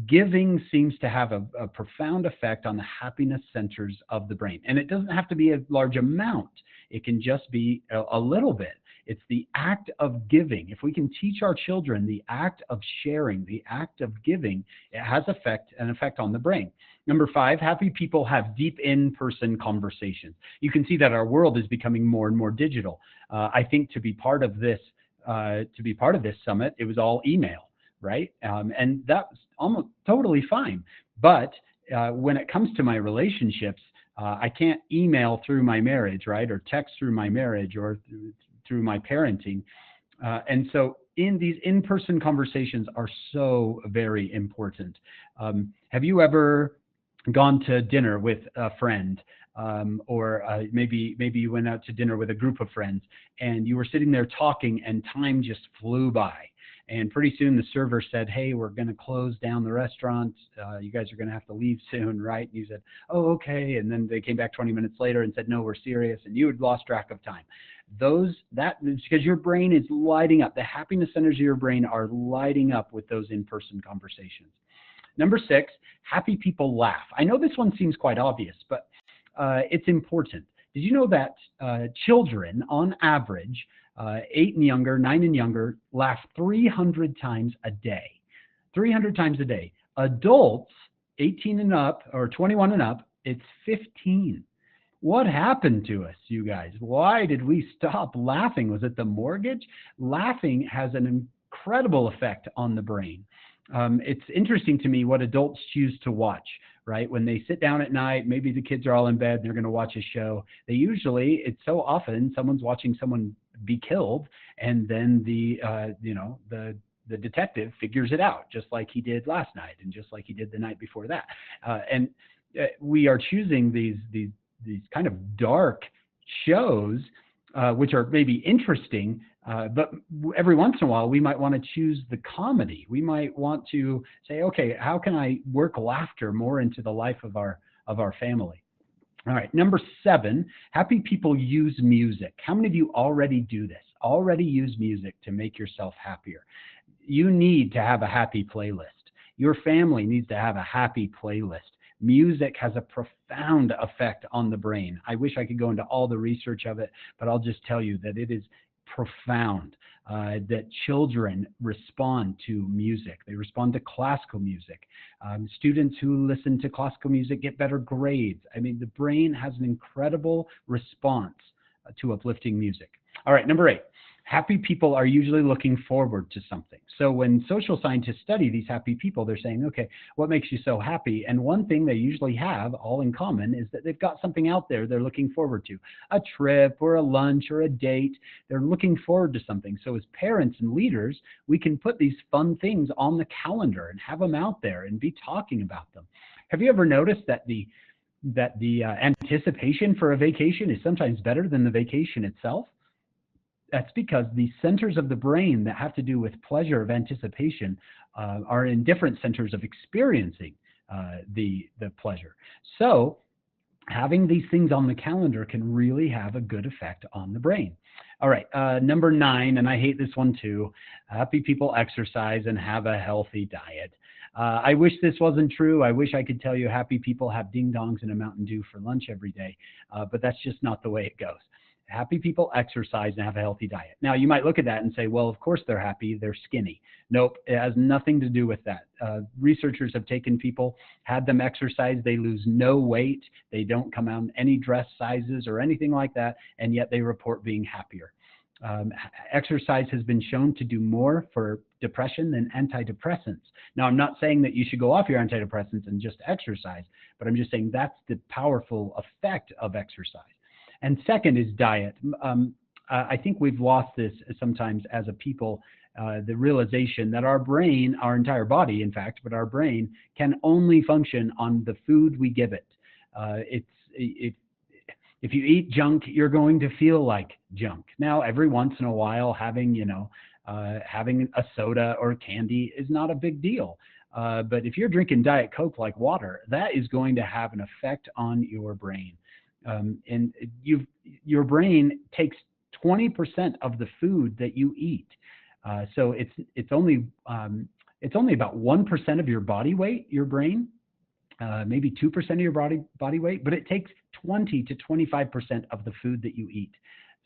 giving seems to have a profound effect on the happiness centers of the brain. And it doesn't have to be a large amount. It can just be a little bit. It's the act of giving. If we can teach our children the act of sharing, the act of giving, it has an effect on the brain. Number 5, happy people have deep in-person conversations. You can see that our world is becoming more and more digital. I think to be part of this summit, it was all email, right? And that's almost totally fine. But when it comes to my relationships, I can't email through my marriage, right? Or text through my marriage or through my parenting. And so these in-person conversations are so very important. Have you ever gone to dinner with a friend, or maybe you went out to dinner with a group of friends and you were sitting there talking and time just flew by? And pretty soon the server said, hey, we're going to close down the restaurant. You guys are going to have to leave soon, right? And you said, oh, okay. And then they came back 20 minutes later and said, no, we're serious. And you had lost track of time. That is because your brain is lighting up. The happiness centers of your brain are lighting up with those in-person conversations. Number 6, happy people laugh. I know this one seems quite obvious, but it's important. Did you know that children, on average, 8 and younger, 9 and younger, laugh 300 times a day? 300 times a day. Adults, 18 and up, or 21 and up, it's 15. What happened to us, you guys? Why did we stop laughing? Was it the mortgage? Laughing has an incredible effect on the brain. It's interesting to me what adults choose to watch, right? When they sit down at night, maybe the kids are all in bed, and they're going to watch a show. It's so often someone's watching someone be killed, and then the detective figures it out, just like he did last night, and just like he did the night before that. And we are choosing these kind of dark shows, which are maybe interesting, but every once in a while we might want to choose the comedy. We might want to say, okay, how can I work laughter more into the life of our family? All right, number 7, happy people use music. How many of you already do this? Already use music to make yourself happier? You need to have a happy playlist. Your family needs to have a happy playlist. Music has a profound effect on the brain. I wish I could go into all the research of it, but I'll just tell you that it is profound, that children respond to music. They respond to classical music. Students who listen to classical music get better grades. I mean, the brain has an incredible response to uplifting music. All right, number 8. Happy people are usually looking forward to something. So when social scientists study these happy people, they're saying, okay, what makes you so happy? And one thing they usually have all in common is that they've got something out there they're looking forward to, a trip or a lunch or a date. They're looking forward to something. So as parents and leaders, we can put these fun things on the calendar and have them out there and be talking about them. Have you ever noticed that the anticipation for a vacation is sometimes better than the vacation itself? that's because the centers of the brain that have to do with pleasure of anticipation are in different centers of experiencing the pleasure. So having these things on the calendar can really have a good effect on the brain. All right, number 9, and I hate this one too. Happy people exercise and have a healthy diet. I wish this wasn't true. I wish I could tell you happy people have ding dongs and a Mountain Dew for lunch every day, but that's just not the way it goes. Happy people exercise and have a healthy diet. Now, you might look at that and say, well, of course they're happy, they're skinny. Nope, it has nothing to do with that. Researchers have taken people, had them exercise, they lose no weight, they don't come out in any dress sizes or anything like that, and yet they report being happier. Exercise has been shown to do more for depression than antidepressants. Now, I'm not saying that you should go off your antidepressants and just exercise, but I'm just saying that's the powerful effect of exercise. And second is diet. I think we've lost this sometimes as a people, the realization that our brain, our entire body, in fact, but our brain can only function on the food we give it. If you eat junk, you're going to feel like junk. Now, every once in a while, having a soda or candy is not a big deal. But if you're drinking Diet Coke like water, that is going to have an effect on your brain. And your brain takes 20% of the food that you eat. So it's only about 1% of your body weight, your brain, maybe 2% of your body weight, but it takes 20 to 25% of the food that you eat.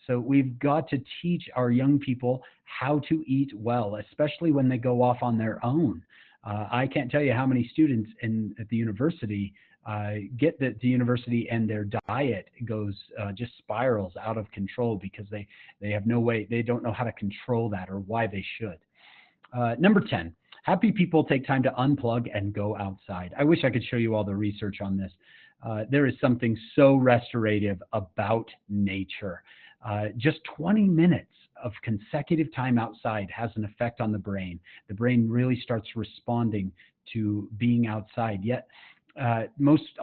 So we've got to teach our young people how to eat well, especially when they go off on their own. I can't tell you how many students at the university get to the university and their diet goes just spirals out of control because they have no way, they don't know how to control that or why they should. Number 10, happy people take time to unplug and go outside. I wish I could show you all the research on this. There is something so restorative about nature. Just 20 minutes of consecutive time outside has an effect on the brain. The brain really starts responding to being outside. Yet a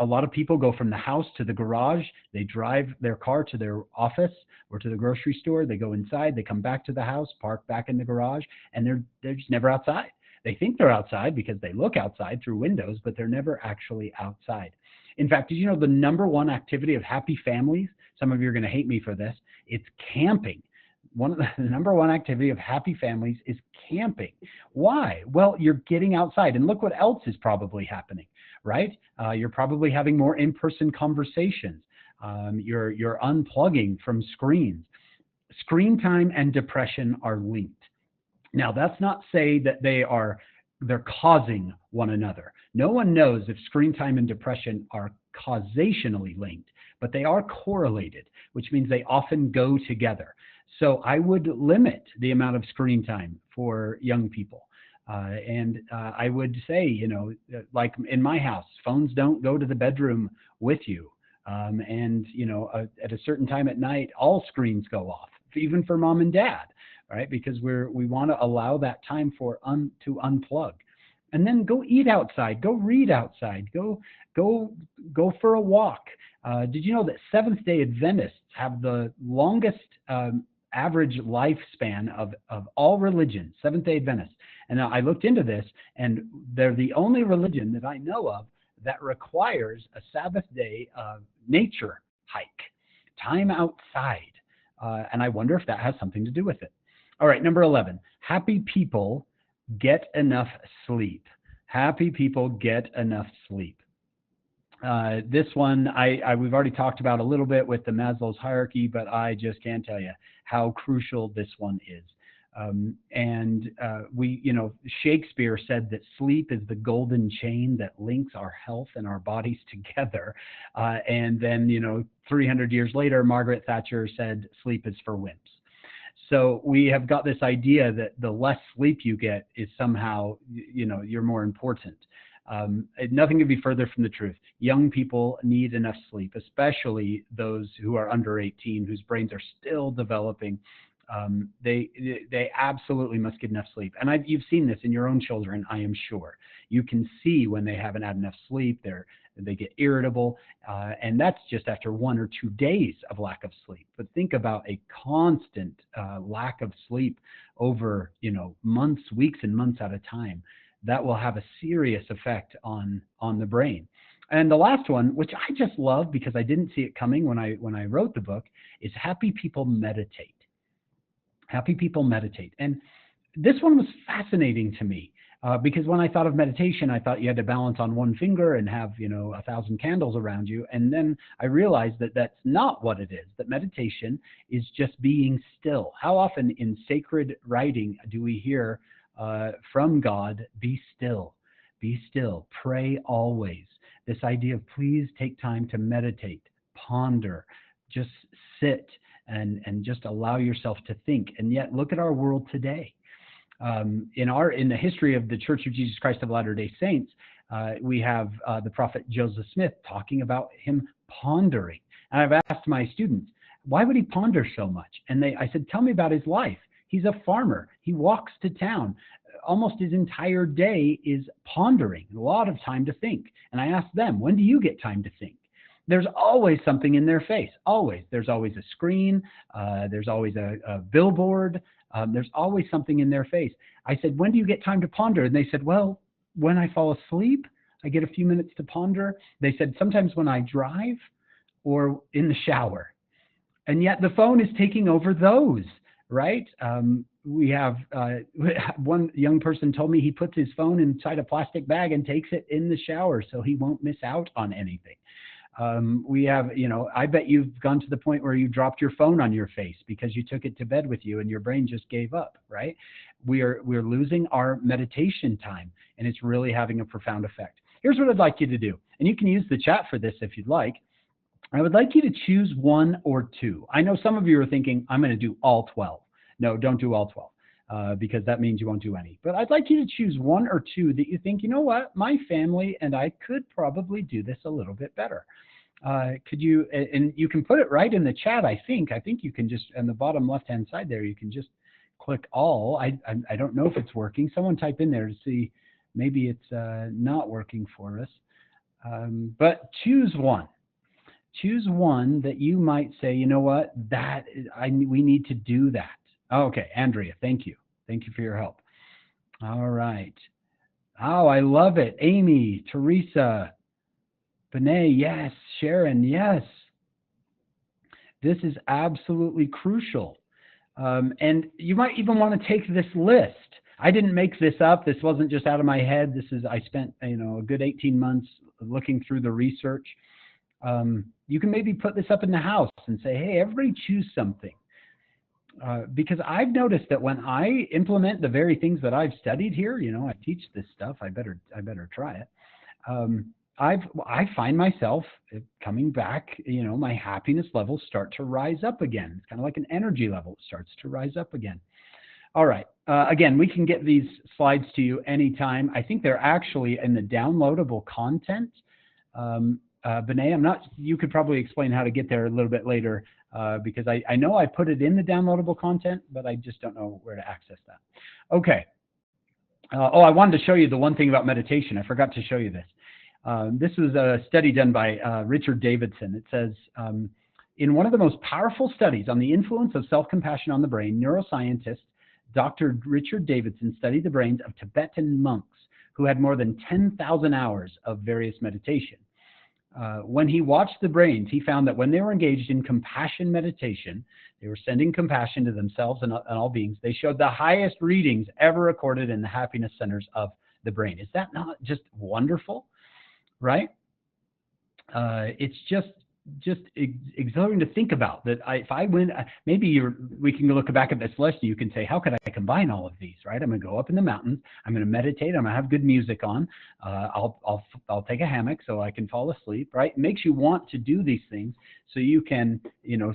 lot of people go from the house to the garage. They drive their car to their office or to the grocery store. They go inside, they come back to the house, park back in the garage, and they're just never outside. They think they're outside because they look outside through windows, but they're never actually outside. In fact, did you know the number one activity of happy families? Some of you are going to hate me for this. It's camping. The number one activity of happy families is camping. Why? Well, you're getting outside, and look what else is probably happening, right? You're probably having more in-person conversations. You're unplugging from screens. Screen time and depression are linked. Now, that's not say that they're causing one another. No one knows if screen time and depression are causationally linked, but they are correlated, which means they often go together. So I would limit the amount of screen time for young people. I would say, like in my house, phones don't go to the bedroom with you. At a certain time at night, all screens go off, even for mom and dad, right? Because we want to allow that time to unplug. And then go eat outside, go read outside, go for a walk. Did you know that Seventh-day Adventists have the longest average lifespan of all religions, Seventh-day Adventists? And now I looked into this, and they're the only religion that I know of that requires a Sabbath day nature hike, time outside. And I wonder if that has something to do with it. All right, number 11, happy people get enough sleep. Happy people get enough sleep. This one we've already talked about a little bit with the Maslow's hierarchy, but I just can't tell you how crucial this one is. Shakespeare said that sleep is the golden chain that links our health and our bodies together. And then, 300 years later, Margaret Thatcher said sleep is for wimps. So we have got this idea that the less sleep you get is somehow, you're more important. Nothing could be further from the truth. Young people need enough sleep, especially those who are under 18, whose brains are still developing. They absolutely must get enough sleep. And you've seen this in your own children, I am sure. You can see when they haven't had enough sleep, they get irritable, and that's just after 1 or 2 days of lack of sleep. But think about a constant lack of sleep over, months, weeks, and months at a time. That will have a serious effect on the brain. And the last one, which I just love because I didn't see it coming when I wrote the book, is happy people meditate. Happy people meditate. And this one was fascinating to me because when I thought of meditation, I thought you had to balance on one finger and have, 1,000 candles around you. And then I realized that that's not what it is, that meditation is just being still. How often in sacred writing do we hear from God, be still, pray always. This idea of please take time to meditate, ponder, just sit and just allow yourself to think. And yet look at our world today. In the history of the Church of Jesus Christ of Latter-day Saints, we have the prophet Joseph Smith talking about him pondering. And I've asked my students, why would he ponder so much? And I said, tell me about his life. He's a farmer. He walks to town. Almost his entire day is pondering, a lot of time to think. And I asked them, when do you get time to think? There's always something in their face, always. There's always a screen. There's always a billboard. There's always something in their face. I said, when do you get time to ponder? And they said, well, when I fall asleep, I get a few minutes to ponder. They said, sometimes when I drive or in the shower. And yet the phone is taking over those, right? We have one young person told me he puts his phone inside a plastic bag and takes it in the shower so he won't miss out on anything. We have, I bet you've gone to the point where you dropped your phone on your face because you took it to bed with you and your brain just gave up, right? We're losing our meditation time, and it's really having a profound effect. Here's what I'd like you to do, and you can use the chat for this if you'd like. I would like you to choose 1 or 2. I know some of you are thinking, I'm going to do all 12. No, don't do all 12 because that means you won't do any. But I'd like you to choose 1 or 2 that you think, you know what, my family and I could probably do this a little bit better. Could you, and you can put it right in the chat, I think you can just, on the bottom left-hand side there, you can just click all. I don't know if it's working. Someone type in there to see, maybe it's not working for us. But choose 1. Choose 1 that you might say, you know what, we need to do that. Oh, okay, Andrea, thank you. Thank you for your help. All right. Oh, I love it. Amy, Teresa, Benet, yes. Sharon, yes. This is absolutely crucial. And you might even want to take this list. I didn't make this up. This wasn't just out of my head. I spent, a good 18 months looking through the research. You can maybe put this up in the house and say, hey, everybody choose something. Because I've noticed that when I implement the very things that I've studied here, I teach this stuff, I better try it. I find myself coming back, my happiness levels start to rise up again. It's kind of like an energy level. It starts to rise up again. All right. Again, we can get these slides to you anytime. I think they're actually in the downloadable content. Benet, you could probably explain how to get there a little bit later because I know I put it in the downloadable content, but I just don't know where to access that. Okay. I wanted to show you the one thing about meditation. I forgot to show you this. This was a study done by Richard Davidson. It says, in one of the most powerful studies on the influence of self-compassion on the brain, neuroscientist Dr. Richard Davidson studied the brains of Tibetan monks who had more than 10,000 hours of various meditation. When he watched the brains, he found that when they were engaged in compassion meditation, they were sending compassion to themselves and all beings. They showed the highest readings ever recorded in the happiness centers of the brain. Is that not just wonderful? Right? It's just exhilarating to think about that. If I win, maybe we can look back at this list. You can say, how could I combine all of these? Right? I'm going to go up in the mountains. I'm going to meditate. I'm going to have good music on. I'll take a hammock so I can fall asleep. Right? It makes you want to do these things so you can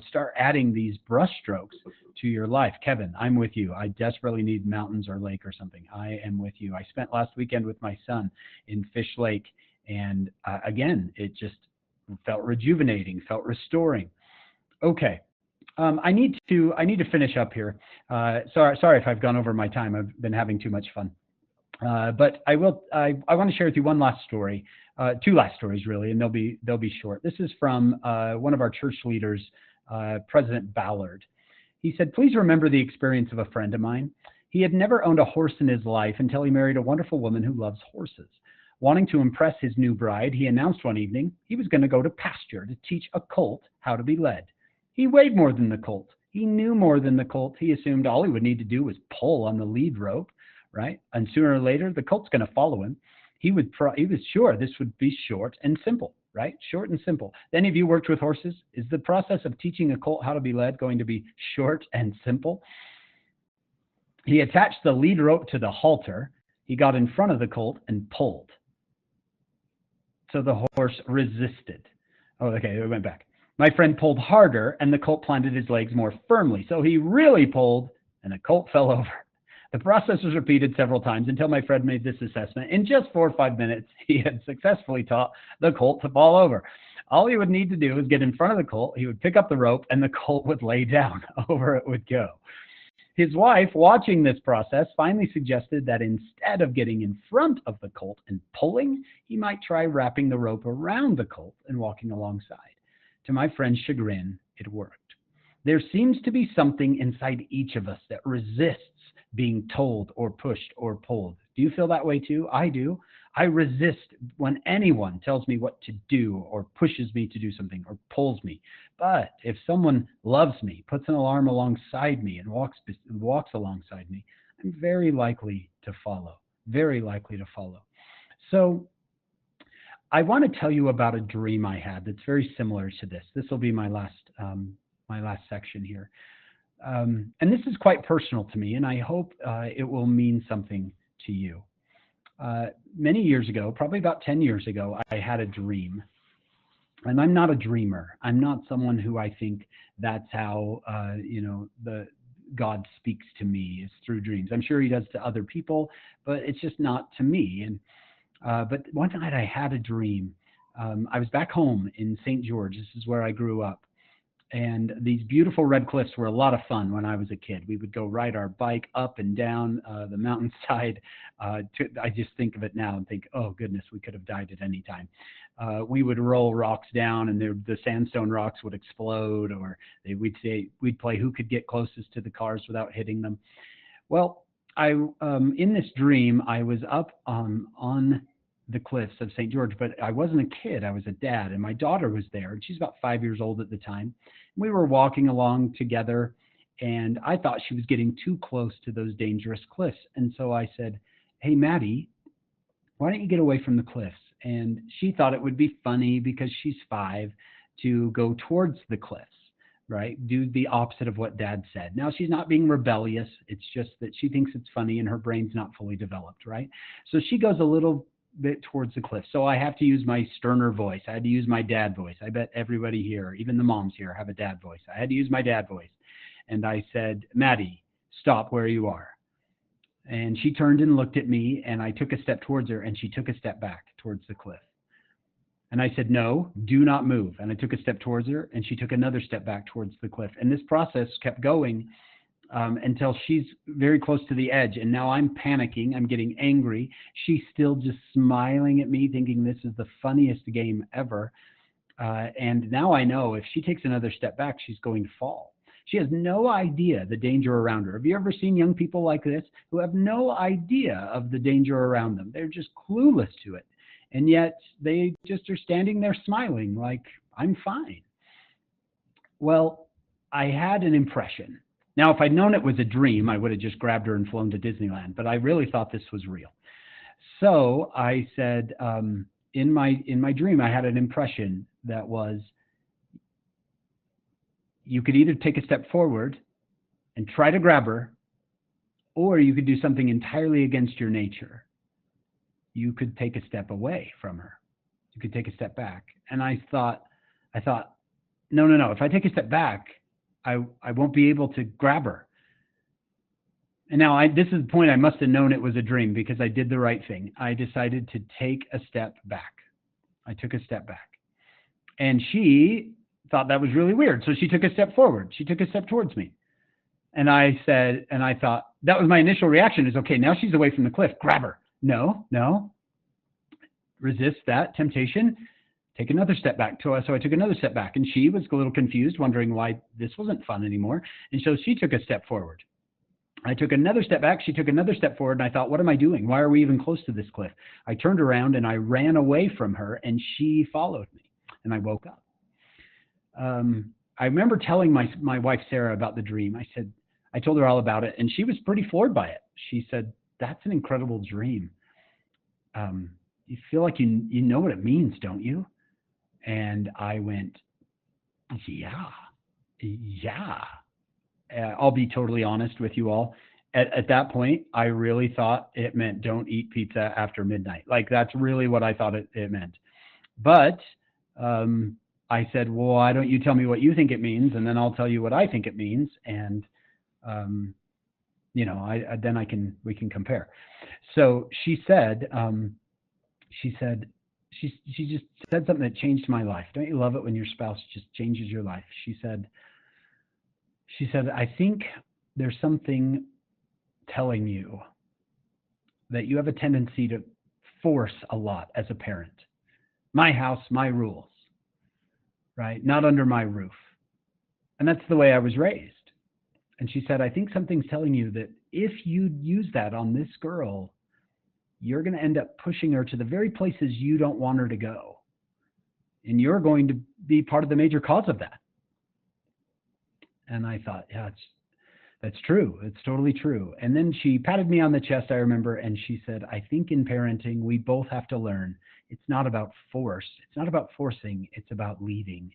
start adding these brush strokes to your life. Kevin, I'm with you. I desperately need mountains or lake or something. I am with you. I spent last weekend with my son in Fish Lake. And again, it just felt rejuvenating, felt restoring. Okay, I need to finish up here. Sorry if I've gone over my time. I've been having too much fun. But I want to share with you one last story, two last stories really, and they'll be short. This is from one of our church leaders, President Ballard. He said, "Please remember the experience of a friend of mine. He had never owned a horse in his life until he married a wonderful woman who loves horses. Wanting to impress his new bride, he announced one evening he was going to go to pasture to teach a colt how to be led. He weighed more than the colt. He knew more than the colt. He assumed all he would need to do was pull on the lead rope, right? And sooner or later, the colt's going to follow him. He was sure this would be short and simple, right? Short and simple. Any of you worked with horses? Is the process of teaching a colt how to be led going to be short and simple? He attached the lead rope to the halter. He got in front of the colt and pulled. So the horse resisted. Oh, okay, it went back. My friend pulled harder, and the colt planted his legs more firmly. So he really pulled, and the colt fell over. The process was repeated several times until my friend made this assessment. In just 4 or 5 minutes, he had successfully taught the colt to fall over. All he would need to do was get in front of the colt. He would pick up the rope, and the colt would lay down. Over it would go. His wife, watching this process, finally suggested that instead of getting in front of the colt and pulling, he might try wrapping the rope around the colt and walking alongside. To my friend's chagrin, it worked. There seems to be something inside each of us that resists being told or pushed or pulled. Do you feel that way too? I do. I resist when anyone tells me what to do or pushes me to do something or pulls me. But if someone loves me, puts an alarm alongside me and walks alongside me, I'm very likely to follow. Very likely to follow. So I want to tell you about a dream I had that's very similar to this. This will be my last section here. And this is quite personal to me, and I hope it will mean something to you. Many years ago, probably about 10 years ago, I had a dream. And I'm not a dreamer. I'm not someone who I think that's how, the God speaks to me, is through dreams. I'm sure he does to other people, but it's just not to me. And but one night I had a dream. I was back home in St. George. This is where I grew up. And these beautiful red cliffs were a lot of fun when I was a kid. We would go ride our bike up and down the mountainside. I just think of it now and think, oh, goodness, we could have died at any time. We would roll rocks down and the sandstone rocks would explode, or we'd play who could get closest to the cars without hitting them. Well, in this dream, I was up on the cliffs of St. George, but I wasn't a kid. I was a dad, and my daughter was there, and she's about 5 years old at the time. We were walking along together, and I thought she was getting too close to those dangerous cliffs. And so I said, "Hey, Maddie, why don't you get away from the cliffs?" And she thought it would be funny because she's 5 to go towards the cliffs, right? Do the opposite of what Dad said. Now, she's not being rebellious. It's just that she thinks it's funny and her brain's not fully developed, right? So she goes a little bit towards the cliff. So I have to use my sterner voice. I had to use my dad voice. I bet everybody here, even the moms here, have a dad voice. I had to use my dad voice. And I said, "Maddie, stop where you are." And she turned and looked at me, and I took a step towards her, and she took a step back towards the cliff. And I said, "No, do not move." And I took a step towards her, and she took another step back towards the cliff. And this process kept going until she's very close to the edge. And now I'm panicking. I'm getting angry. She's still just smiling at me, thinking this is the funniest game ever. And now I know if she takes another step back, she's going to fall. She has no idea the danger around her. Have you ever seen young people like this who have no idea of the danger around them? They're just clueless to it. And yet they just are standing there smiling like, I'm fine. Well, I had an impression. Now, if I'd known it was a dream, I would have just grabbed her and flown to Disneyland. But I really thought this was real. So I said, in my dream, I had an impression that was, you could either take a step forward and try to grab her, or you could do something entirely against your nature. You could take a step away from her. You could take a step back. And I thought, no. If I take a step back, I won't be able to grab her. And now this is the point I must have known it was a dream, because I did the right thing. I decided to take a step back. I took a step back. And she thought that was really weird. So she took a step forward. She took a step towards me. And I said, and I thought, that was my initial reaction is, okay, now she's away from the cliff. Grab her. No. Resist that temptation. Take another step back. So I took another step back. And she was a little confused, wondering why this wasn't fun anymore. And so she took a step forward. I took another step back. She took another step forward. And I thought, what am I doing? Why are we even close to this cliff? I turned around and I ran away from her. And she followed me. And I woke up. I remember telling my wife, Sarah, about the dream. I told her all about it, and she was pretty floored by it. She said, that's an incredible dream. You feel like you know what it means, don't you? And I went, yeah. I'll be totally honest with you all. At that point, I really thought it meant don't eat pizza after midnight. Like, that's really what I thought it meant. But I said, well, why don't you tell me what you think it means, and then I'll tell you what I think it means, and we can compare. So she just said something that changed my life. Don't you love it when your spouse just changes your life? She said, I think there's something telling you that you have a tendency to force a lot as a parent. My house, my rules. Right? Not under my roof. And that's the way I was raised. And she said, I think something's telling you that if you use that on this girl, you're going to end up pushing her to the very places you don't want her to go. And you're going to be part of the major cause of that. And I thought, yeah, that's true. It's totally true. And then she patted me on the chest, I remember, and she said, I think in parenting, we both have to learn. It's not about force. It's not about forcing. It's about leading.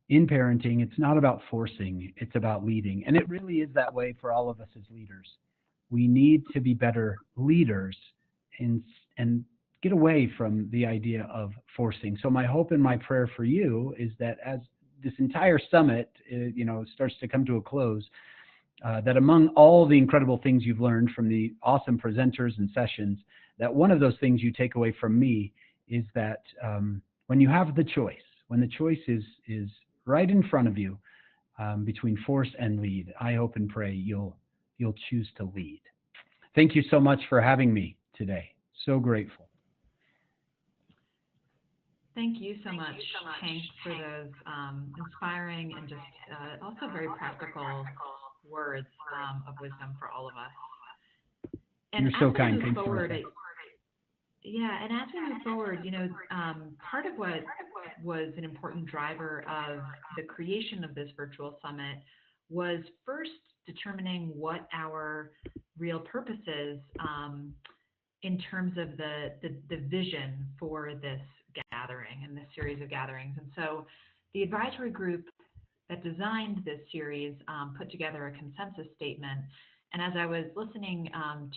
In parenting, it's not about forcing. It's about leading. And it really is that way for all of us as leaders. We need to be better leaders and get away from the idea of forcing. So my hope and my prayer for you is that as this entire summit, starts to come to a close, that among all the incredible things you've learned from the awesome presenters and sessions, that one of those things you take away from me is that when you have the choice, when the choice is right in front of you between force and lead, I hope and pray you'll choose to lead. Thank you so much for having me today. So grateful. Thank you so much, Hank, for those inspiring and just also very practical words of wisdom for all of us. And you're so kind. Thanks so much. Yeah, and as we move forward, part of what was an important driver of the creation of this virtual summit was first determining what our real purpose is in terms of the vision for this gathering and this series of gatherings. And so the advisory group that designed this series put together a consensus statement. And as I was listening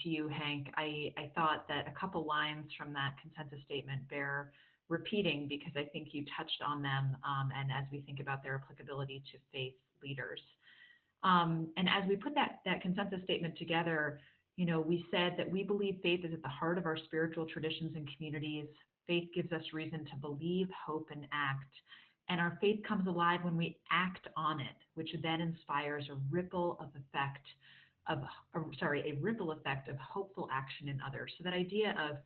to you, Hank, I thought that a couple lines from that consensus statement bear repeating because I think you touched on them and as we think about their applicability to faith leaders. And as we put that consensus statement together, we said that we believe faith is at the heart of our spiritual traditions and communities. Faith gives us reason to believe, hope, and act. And our faith comes alive when we act on it, which then inspires a ripple effect of hopeful action in others. So that idea of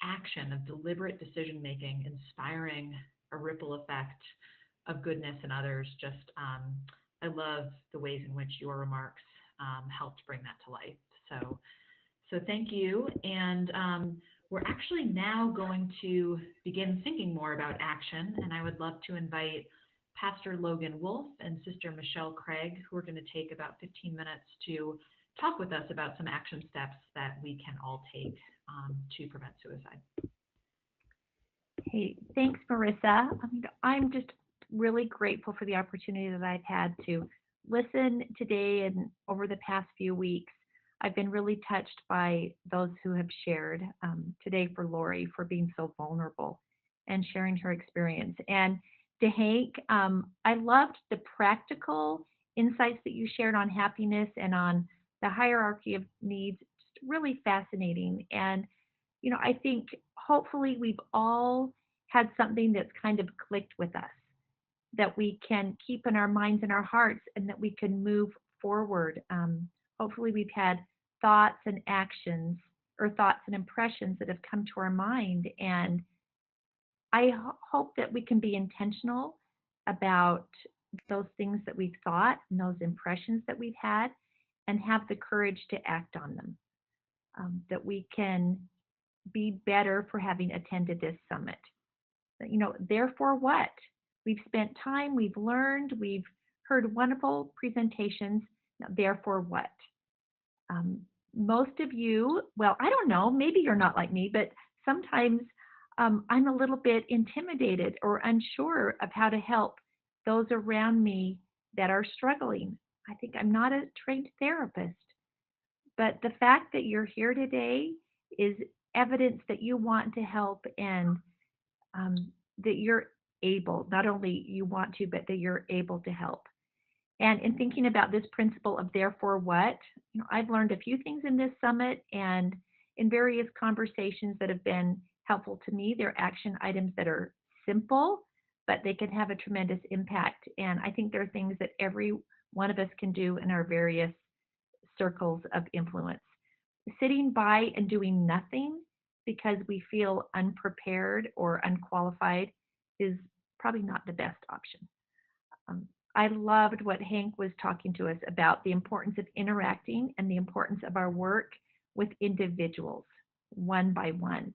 action, of deliberate decision-making, inspiring a ripple effect of goodness in others, just I love the ways in which your remarks helped bring that to life. So thank you. And we're actually now going to begin thinking more about action, and I would love to invite Pastor Logan Wolf and Sister Michelle Craig, who are going to take about 15 minutes to talk with us about some action steps that we can all take to prevent suicide. Hey, thanks, Marissa. I'm just really grateful for the opportunity that I've had to listen today and over the past few weeks. I've been really touched by those who have shared today, for Lori, for being so vulnerable and sharing her experience. And to Hank, I loved the practical insights that you shared on happiness and on the hierarchy of needs. Just really fascinating. And, I think hopefully we've all had something that's kind of clicked with us. that we can keep in our minds and our hearts, and that we can move forward. Hopefully we've had thoughts and actions, or thoughts and impressions that have come to our mind, and I hope that we can be intentional about those things that we've thought and those impressions that we've had, and have the courage to act on them. That we can be better for having attended this summit. Therefore what? We've spent time, we've learned, we've heard wonderful presentations. Now, therefore what? Most of you, well, I don't know, maybe you're not like me, but sometimes I'm a little bit intimidated or unsure of how to help those around me that are struggling. I think I'm not a trained therapist, but the fact that you're here today is evidence that you want to help, and that you're able, not only you want to, but that you're able to help. And in thinking about this principle of therefore what, I've learned a few things in this summit and in various conversations that have been helpful to me. They're action items that are simple, but they can have a tremendous impact. And I think there are things that every one of us can do in our various circles of influence. Sitting by and doing nothing because we feel unprepared or unqualified is probably not the best option. I loved what Hank was talking to us about, the importance of interacting and the importance of our work with individuals, one by one.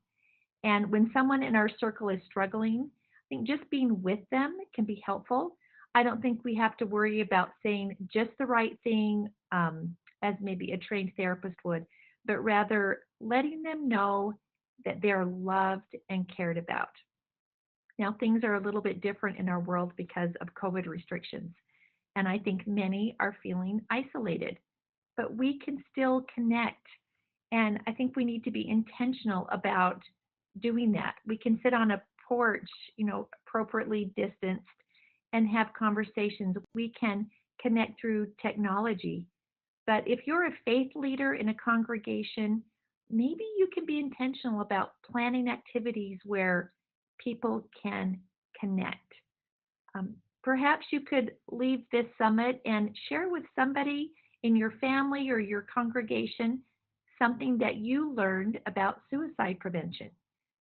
And when someone in our circle is struggling, I think just being with them can be helpful. I don't think we have to worry about saying just the right thing, as maybe a trained therapist would, but rather letting them know that they're loved and cared about. Now, things are a little bit different in our world because of COVID restrictions, and I think many are feeling isolated, but we can still connect, and I think we need to be intentional about doing that. We can sit on a porch, appropriately distanced, and have conversations. We can connect through technology, but if you're a faith leader in a congregation, maybe you can be intentional about planning activities where people can connect. Perhaps you could leave this summit and share with somebody in your family or your congregation something that you learned about suicide prevention.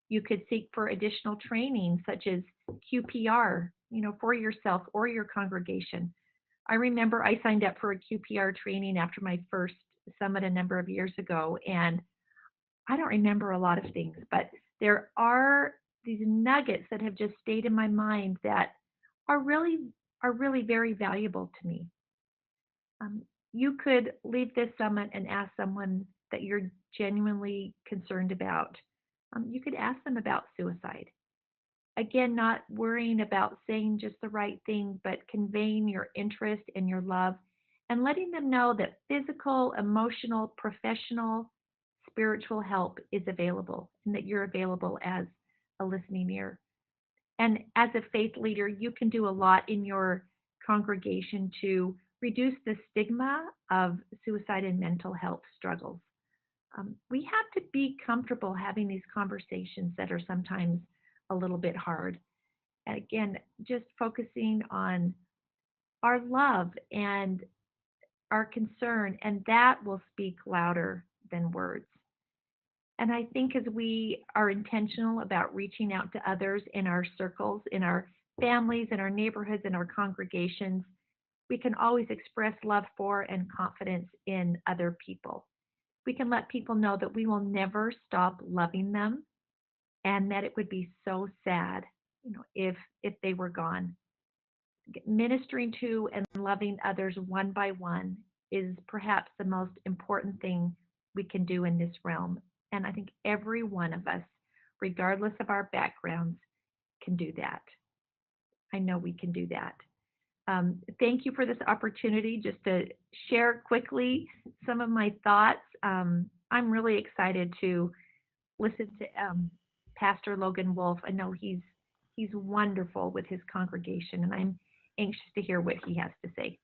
You could seek for additional training such as QPR, for yourself or your congregation. I remember I signed up for a QPR training after my first summit a number of years ago, and I don't remember a lot of things, but there are these nuggets that have just stayed in my mind that are really very valuable to me. You could leave this summit and ask someone that you're genuinely concerned about. You could ask them about suicide. Again, not worrying about saying just the right thing, but conveying your interest and your love, and letting them know that physical, emotional, professional, spiritual help is available, and that you're available as a listening ear. And as a faith leader, you can do a lot in your congregation to reduce the stigma of suicide and mental health struggles. We have to be comfortable having these conversations that are sometimes a little bit hard. And again, just focusing on our love and our concern, and that will speak louder than words. And I think as we are intentional about reaching out to others in our circles, in our families, in our neighborhoods, in our congregations, we can always express love for and confidence in other people. We can let people know that we will never stop loving them, and that it would be so sad, if they were gone. Ministering to and loving others one by one is perhaps the most important thing we can do in this realm. And I think every one of us, regardless of our backgrounds, can do that. I know we can do that. Thank you for this opportunity just to share quickly some of my thoughts. I'm really excited to listen to Pastor Logan Wolf. I know he's wonderful with his congregation, and I'm anxious to hear what he has to say.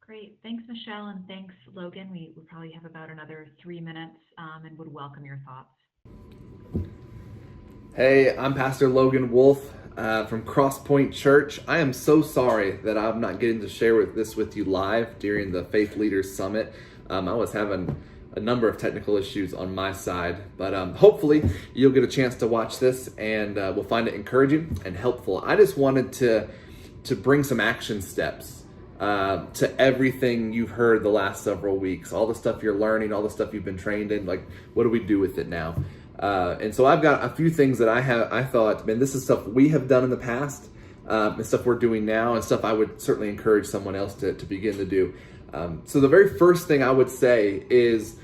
Great. Thanks, Michelle, and thanks, Logan. We probably have about another 3 minutes and would welcome your thoughts. Hey, I'm Pastor Logan Wolf. from Crosspoint Church. I am so sorry that I'm not getting to share this with you live during the Faith Leaders Summit. I was having a number of technical issues on my side, but hopefully you'll get a chance to watch this and we'll find it encouraging and helpful. I just wanted to bring some action steps to everything you've heard the last several weeks, all the stuff you're learning, all the stuff you've been trained in. Like, what do we do with it now? And so I've got a few things that I thought, man, this is stuff we have done in the past, and stuff we're doing now, and stuff I would certainly encourage someone else to begin to do. So the very first thing I would say is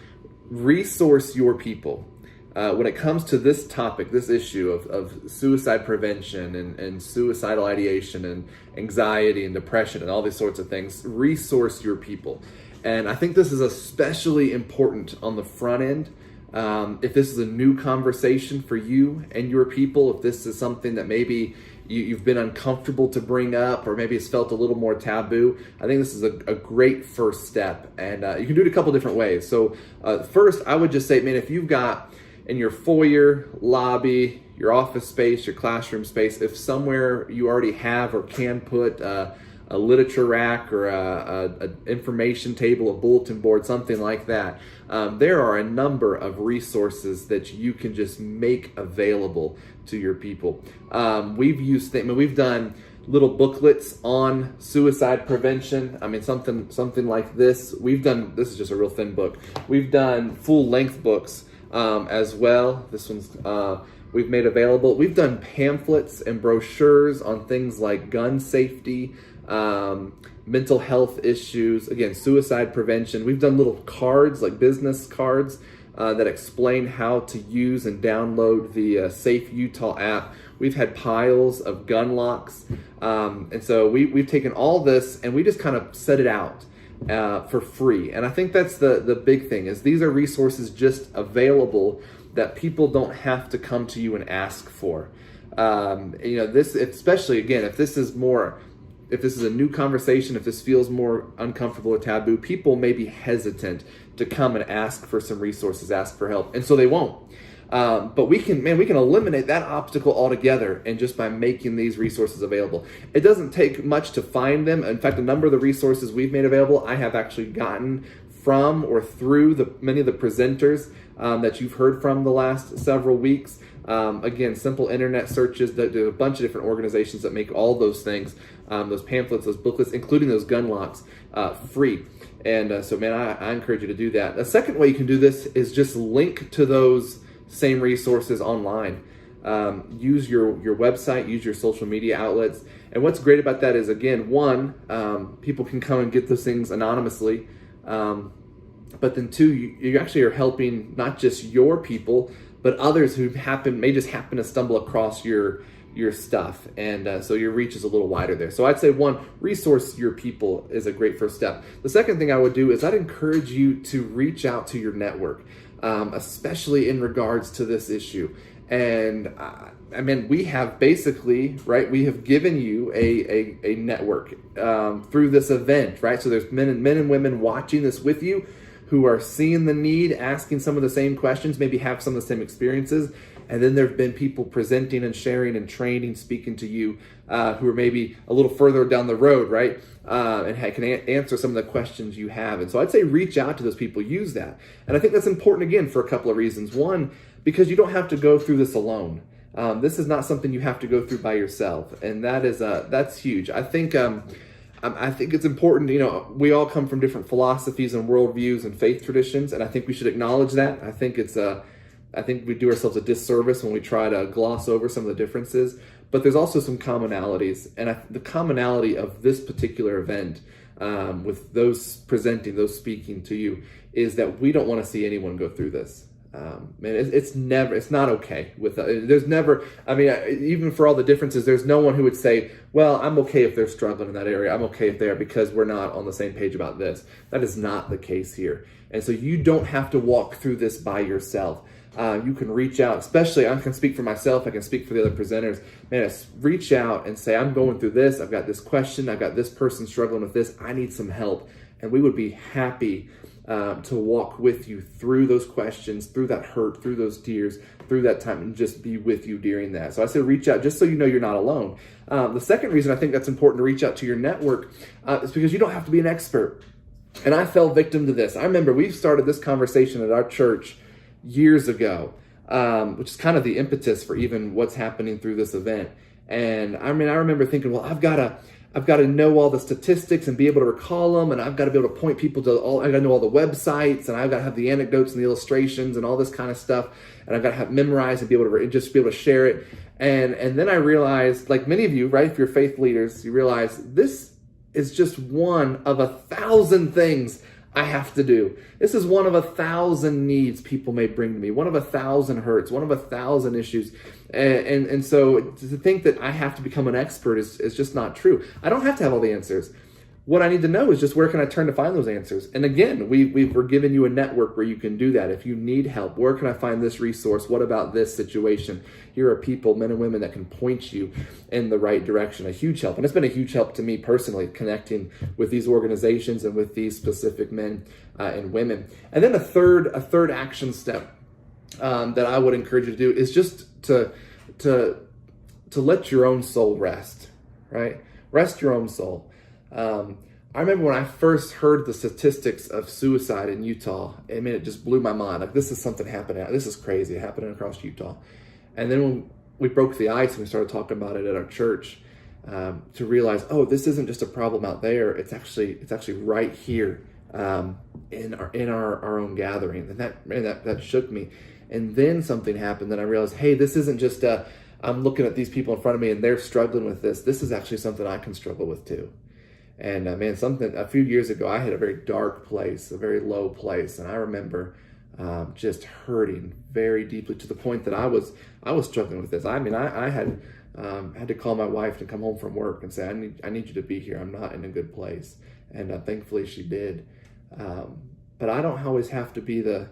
resource your people. When it comes to this topic, this issue of suicide prevention and suicidal ideation and anxiety and depression and all these sorts of things, resource your people. And I think this is especially important on the front end. If this is a new conversation for you and your people, if this is something that maybe you've been uncomfortable to bring up, or maybe it's felt a little more taboo, I think this is a great first step. And you can do it a couple different ways. So first, I would just say, man, if you've got in your foyer, lobby, your office space, your classroom space, if somewhere you already have or can put a literature rack or a information table, a bulletin board, something like that, there are a number of resources that you can just make available to your people. We've done little booklets on suicide prevention. I mean, something like this. This is just a real thin book. We've done full length books as well. This one's we've made available. We've done pamphlets and brochures on things like gun safety, mental health issues, again, suicide prevention. We've done little cards, like business cards, that explain how to use and download the Safe Utah app. We've had piles of gun locks. And so we've taken all this and we just kind of set it out for free. And I think that's the big thing, is these are resources just available that people don't have to come to you and ask for. This, especially again, if this is a new conversation, if this feels more uncomfortable or taboo, people may be hesitant to come and ask for some resources, ask for help, and so they won't. But we can eliminate that obstacle altogether, and just by making these resources available. It doesn't take much to find them. In fact, a number of the resources we've made available, I have actually gotten from or through many of the presenters that you've heard from the last several weeks. Again, simple internet searches. There are a bunch of different organizations that make all those things, those pamphlets, those booklets, including those gun locks, free. And so, man, I encourage you to do that. The second way you can do this is just link to those same resources online. Use your website, use your social media outlets. And what's great about that is, again, one, people can come and get those things anonymously. But then two, you actually are helping not just your people, but others who may just happen to stumble across your stuff. And so your reach is a little wider there. So I'd say, one, resource your people is a great first step. The second thing I would do is I'd encourage you to reach out to your network, especially in regards to this issue. And I mean, we have basically, right, we have given you a network through this event, right? So there's men and women watching this with you who are seeing the need, asking some of the same questions, maybe have some of the same experiences. And then there have been people presenting and sharing and training, speaking to you who are maybe a little further down the road, right? And can answer some of the questions you have. And so I'd say reach out to those people, use that. And I think that's important, again, for a couple of reasons. One, because you don't have to go through this alone. This is not something you have to go through by yourself. And that's huge. I think it's important, we all come from different philosophies and worldviews and faith traditions, and I think we should acknowledge that. I think we do ourselves a disservice when we try to gloss over some of the differences, but there's also some commonalities. And the commonality of this particular event, with those presenting, those speaking to you, is that we don't want to see anyone go through this. It's not okay there's never, even for all the differences, there's no one who would say, well, I'm okay if they're struggling in that area. I'm okay if they're, because we're not on the same page about this. That is not the case here. And so you don't have to walk through this by yourself. You can reach out, especially, I can speak for myself, I can speak for the other presenters. Man, reach out and say, I'm going through this, I've got this question, I've got this person struggling with this, I need some help. And we would be happy to walk with you through those questions, through that hurt, through those tears, through that time, and just be with you during that. So I say reach out just so you know you're not alone. The second reason I think that's important to reach out to your network is because you don't have to be an expert. And I fell victim to this. I remember we started this conversation at our church years ago, which is kind of the impetus for even what's happening through this event. And I remember thinking, well, I've got to know all the statistics and be able to recall them, and I've got to be able to point people to I got to know all the websites, and I've got to have the anecdotes and the illustrations and all this kind of stuff, and I've got to have memorized and be able to share it. And then I realized, like many of you, right, if you're faith leaders, you realize this is just one of 1,000 things I have to do. This is one of 1,000 needs people may bring to me, one of 1,000 hurts, one of 1,000 issues. And so to think that I have to become an expert is just not true. I don't have to have all the answers. What I need to know is just where can I turn to find those answers? And again, we're giving you a network where you can do that. If you need help, where can I find this resource? What about this situation? Here are people, men and women, that can point you in the right direction. A huge help. And it's been a huge help to me personally, connecting with these organizations and with these specific men and women. And then a third action step that I would encourage you to do is just to let your own soul rest, right? Rest your own soul. I remember when I first heard the statistics of suicide in Utah, it just blew my mind. Like, this is something happening. This is crazy happening across Utah. And then when we broke the ice and we started talking about it at our church, to realize, oh, this isn't just a problem out there. It's actually right here in our own gathering. And that shook me. And then something happened that I realized, hey, this isn't just I'm looking at these people in front of me and they're struggling with this. This is actually something I can struggle with too. And a few years ago, I had a very dark place, a very low place. And I remember just hurting very deeply to the point that I was struggling with this. I had to call my wife to come home from work and say, I need you to be here. I'm not in a good place. And thankfully she did. But I don't always have to be the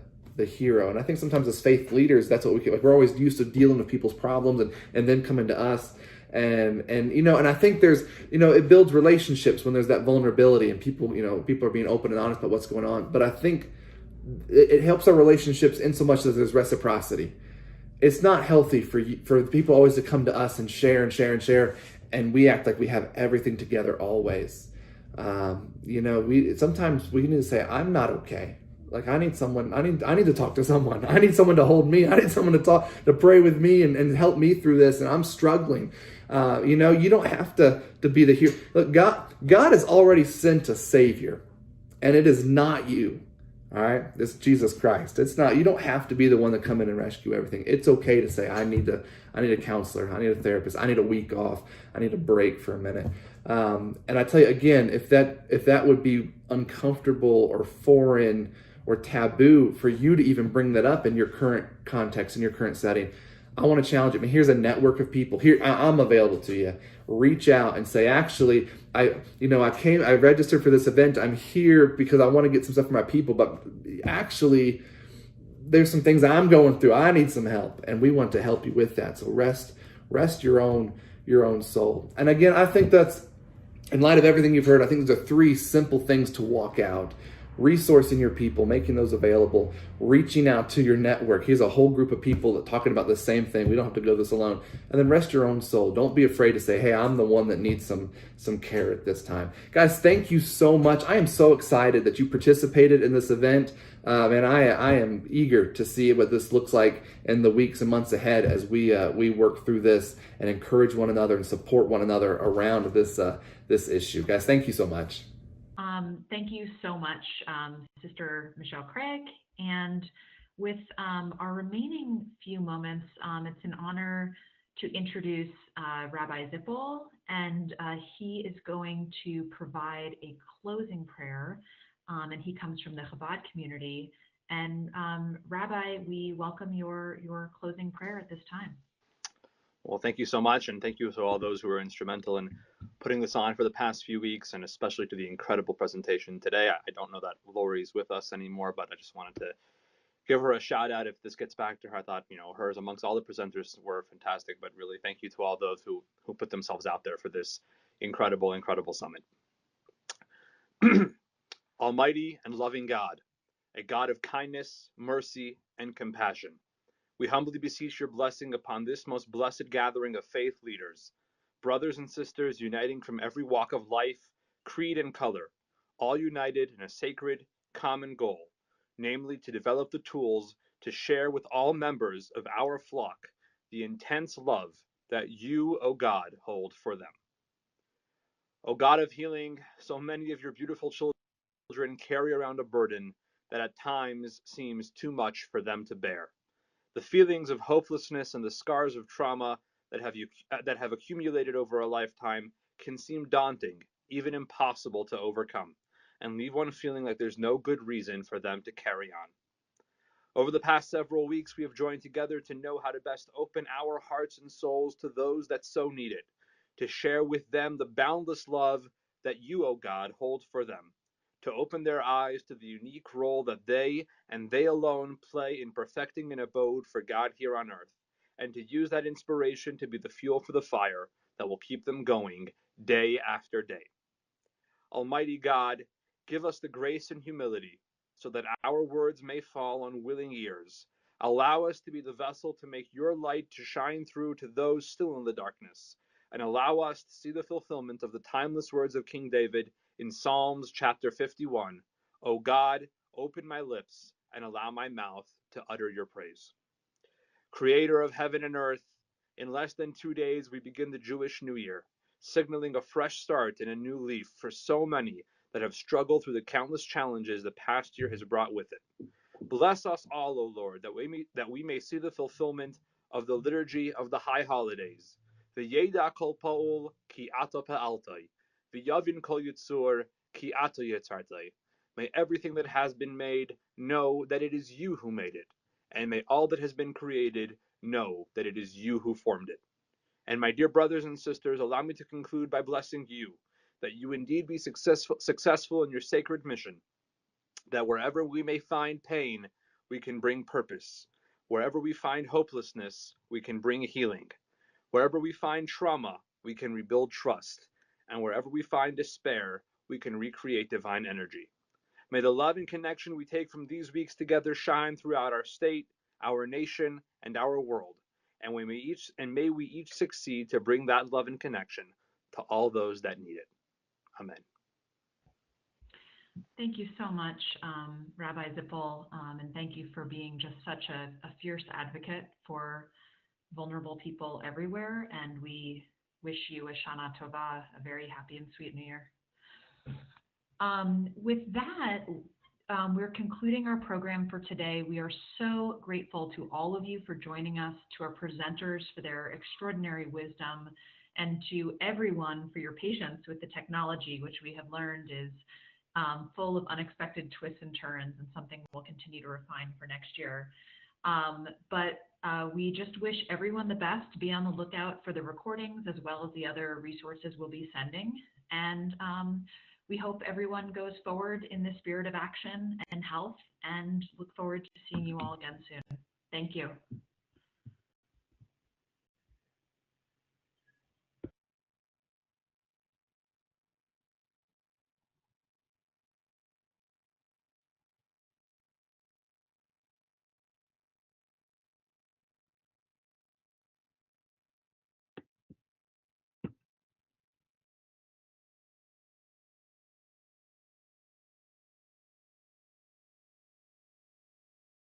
hero. And I think sometimes as faith leaders, that's what we're always used to dealing with people's problems and then coming to us. And I think there's, it builds relationships when there's that vulnerability and people are being open and honest about what's going on. But I think it helps our relationships in so much that there's reciprocity. It's not healthy for people always to come to us and share, and we act like we have everything together always. Sometimes we need to say, I'm not okay. Like, I need someone, I need to talk to someone. I need someone to hold me. I need someone to pray with me and help me through this. And I'm struggling. You don't have to be the hero. Look, God has already sent a Savior, and it is not you. All right, it's Jesus Christ. It's not. You don't have to be the one to come in and rescue everything. It's okay to say, I need a counselor. I need a therapist. I need a week off. I need a break for a minute. And I tell you again, if that would be uncomfortable or foreign or taboo for you to even bring that up in your current context, in your current setting, I want to challenge it. Here's a network of people. Here, I'm available to you. Reach out and say, actually, I registered for this event. I'm here because I want to get some stuff for my people, but actually, there's some things I'm going through. I need some help, and we want to help you with that. So rest your own soul. And again, I think that's, in light of everything you've heard, I think those are 3 simple things to walk out. Resourcing your people, making those available, reaching out to your network. Here's a whole group of people that talking about the same thing. We don't have to go this alone. And then rest your own soul. Don't be afraid to say, hey, I'm the one that needs some care at this time. Guys, thank you so much. I am so excited that you participated in this event. And I am eager to see what this looks like in the weeks and months ahead as we work through this and encourage one another and support one another around this issue. Guys, thank you so much. Thank you so much, Sister Michelle Craig. And with our remaining few moments, it's an honor to introduce Rabbi Zippel, and he is going to provide a closing prayer, and he comes from the Chabad community. And Rabbi, we welcome your closing prayer at this time. Well, thank you so much, and thank you to all those who were instrumental in putting this on for the past few weeks, and especially to the incredible presentation today. I don't know that Lori's with us anymore, but I just wanted to give her a shout out if this gets back to her. I thought, hers amongst all the presenters were fantastic, but really thank you to all those who put themselves out there for this incredible summit. Almighty and loving God, a God of kindness, mercy, and compassion. We humbly beseech your blessing upon this most blessed gathering of faith leaders, brothers and sisters uniting from every walk of life, creed, and color, all united in a sacred, common goal, namely to develop the tools to share with all members of our flock the intense love that you, O God, hold for them. O God of healing, so many of your beautiful children carry around a burden that at times seems too much for them to bear. The feelings of hopelessness and the scars of trauma that have accumulated over a lifetime can seem daunting, even impossible to overcome, and leave one feeling like there's no good reason for them to carry on. Over the past several weeks, we have joined together to know how to best open our hearts and souls to those that so need it, to share with them the boundless love that you, O God, hold for them, to open their eyes to the unique role that they and they alone play in perfecting an abode for God here on earth, and to use that inspiration to be the fuel for the fire that will keep them going day after day. Almighty God, give us the grace and humility so that our words may fall on willing ears. Allow us to be the vessel to make your light to shine through to those still in the darkness, and allow us to see the fulfillment of the timeless words of King David in Psalms chapter 51. O God, open my lips and allow my mouth to utter your praise. Creator of heaven and earth, in less than 2 days we begin the Jewish New Year, signaling a fresh start and a new leaf for so many that have struggled through the countless challenges the past year has brought with it. Bless us all, O Lord, that we may see the fulfillment of the liturgy of the high holidays. V'yeda kol pa'ul ki ata pa'altai, v'yavin kol yitzur ki ata yitzartai. May everything that has been made know that it is you who made it, and may all that has been created know that it is you who formed it. And my dear brothers and sisters, allow me to conclude by blessing you, that you indeed be successful in your sacred mission, that wherever we may find pain, we can bring purpose. Wherever we find hopelessness, we can bring healing. Wherever we find trauma, we can rebuild trust. And wherever we find despair, we can recreate divine energy. May the love and connection we take from these weeks together shine throughout our state, our nation, and our world. And may we each succeed to bring that love and connection to all those that need it. Amen. Thank you so much, Rabbi Zippel, and thank you for being just such a fierce advocate for vulnerable people everywhere. And we wish you a Shana Tova, a very happy and sweet New Year. With that, we're concluding our program for today. We are so grateful to all of you for joining us, to our presenters for their extraordinary wisdom, and to everyone for your patience with the technology, which we have learned is full of unexpected twists and turns, and something we'll continue to refine for next year. But we just wish everyone the best. Be on the lookout for the recordings as well as the other resources we'll be sending. And we hope everyone goes forward in the spirit of action and health, and look forward to seeing you all again soon. Thank you.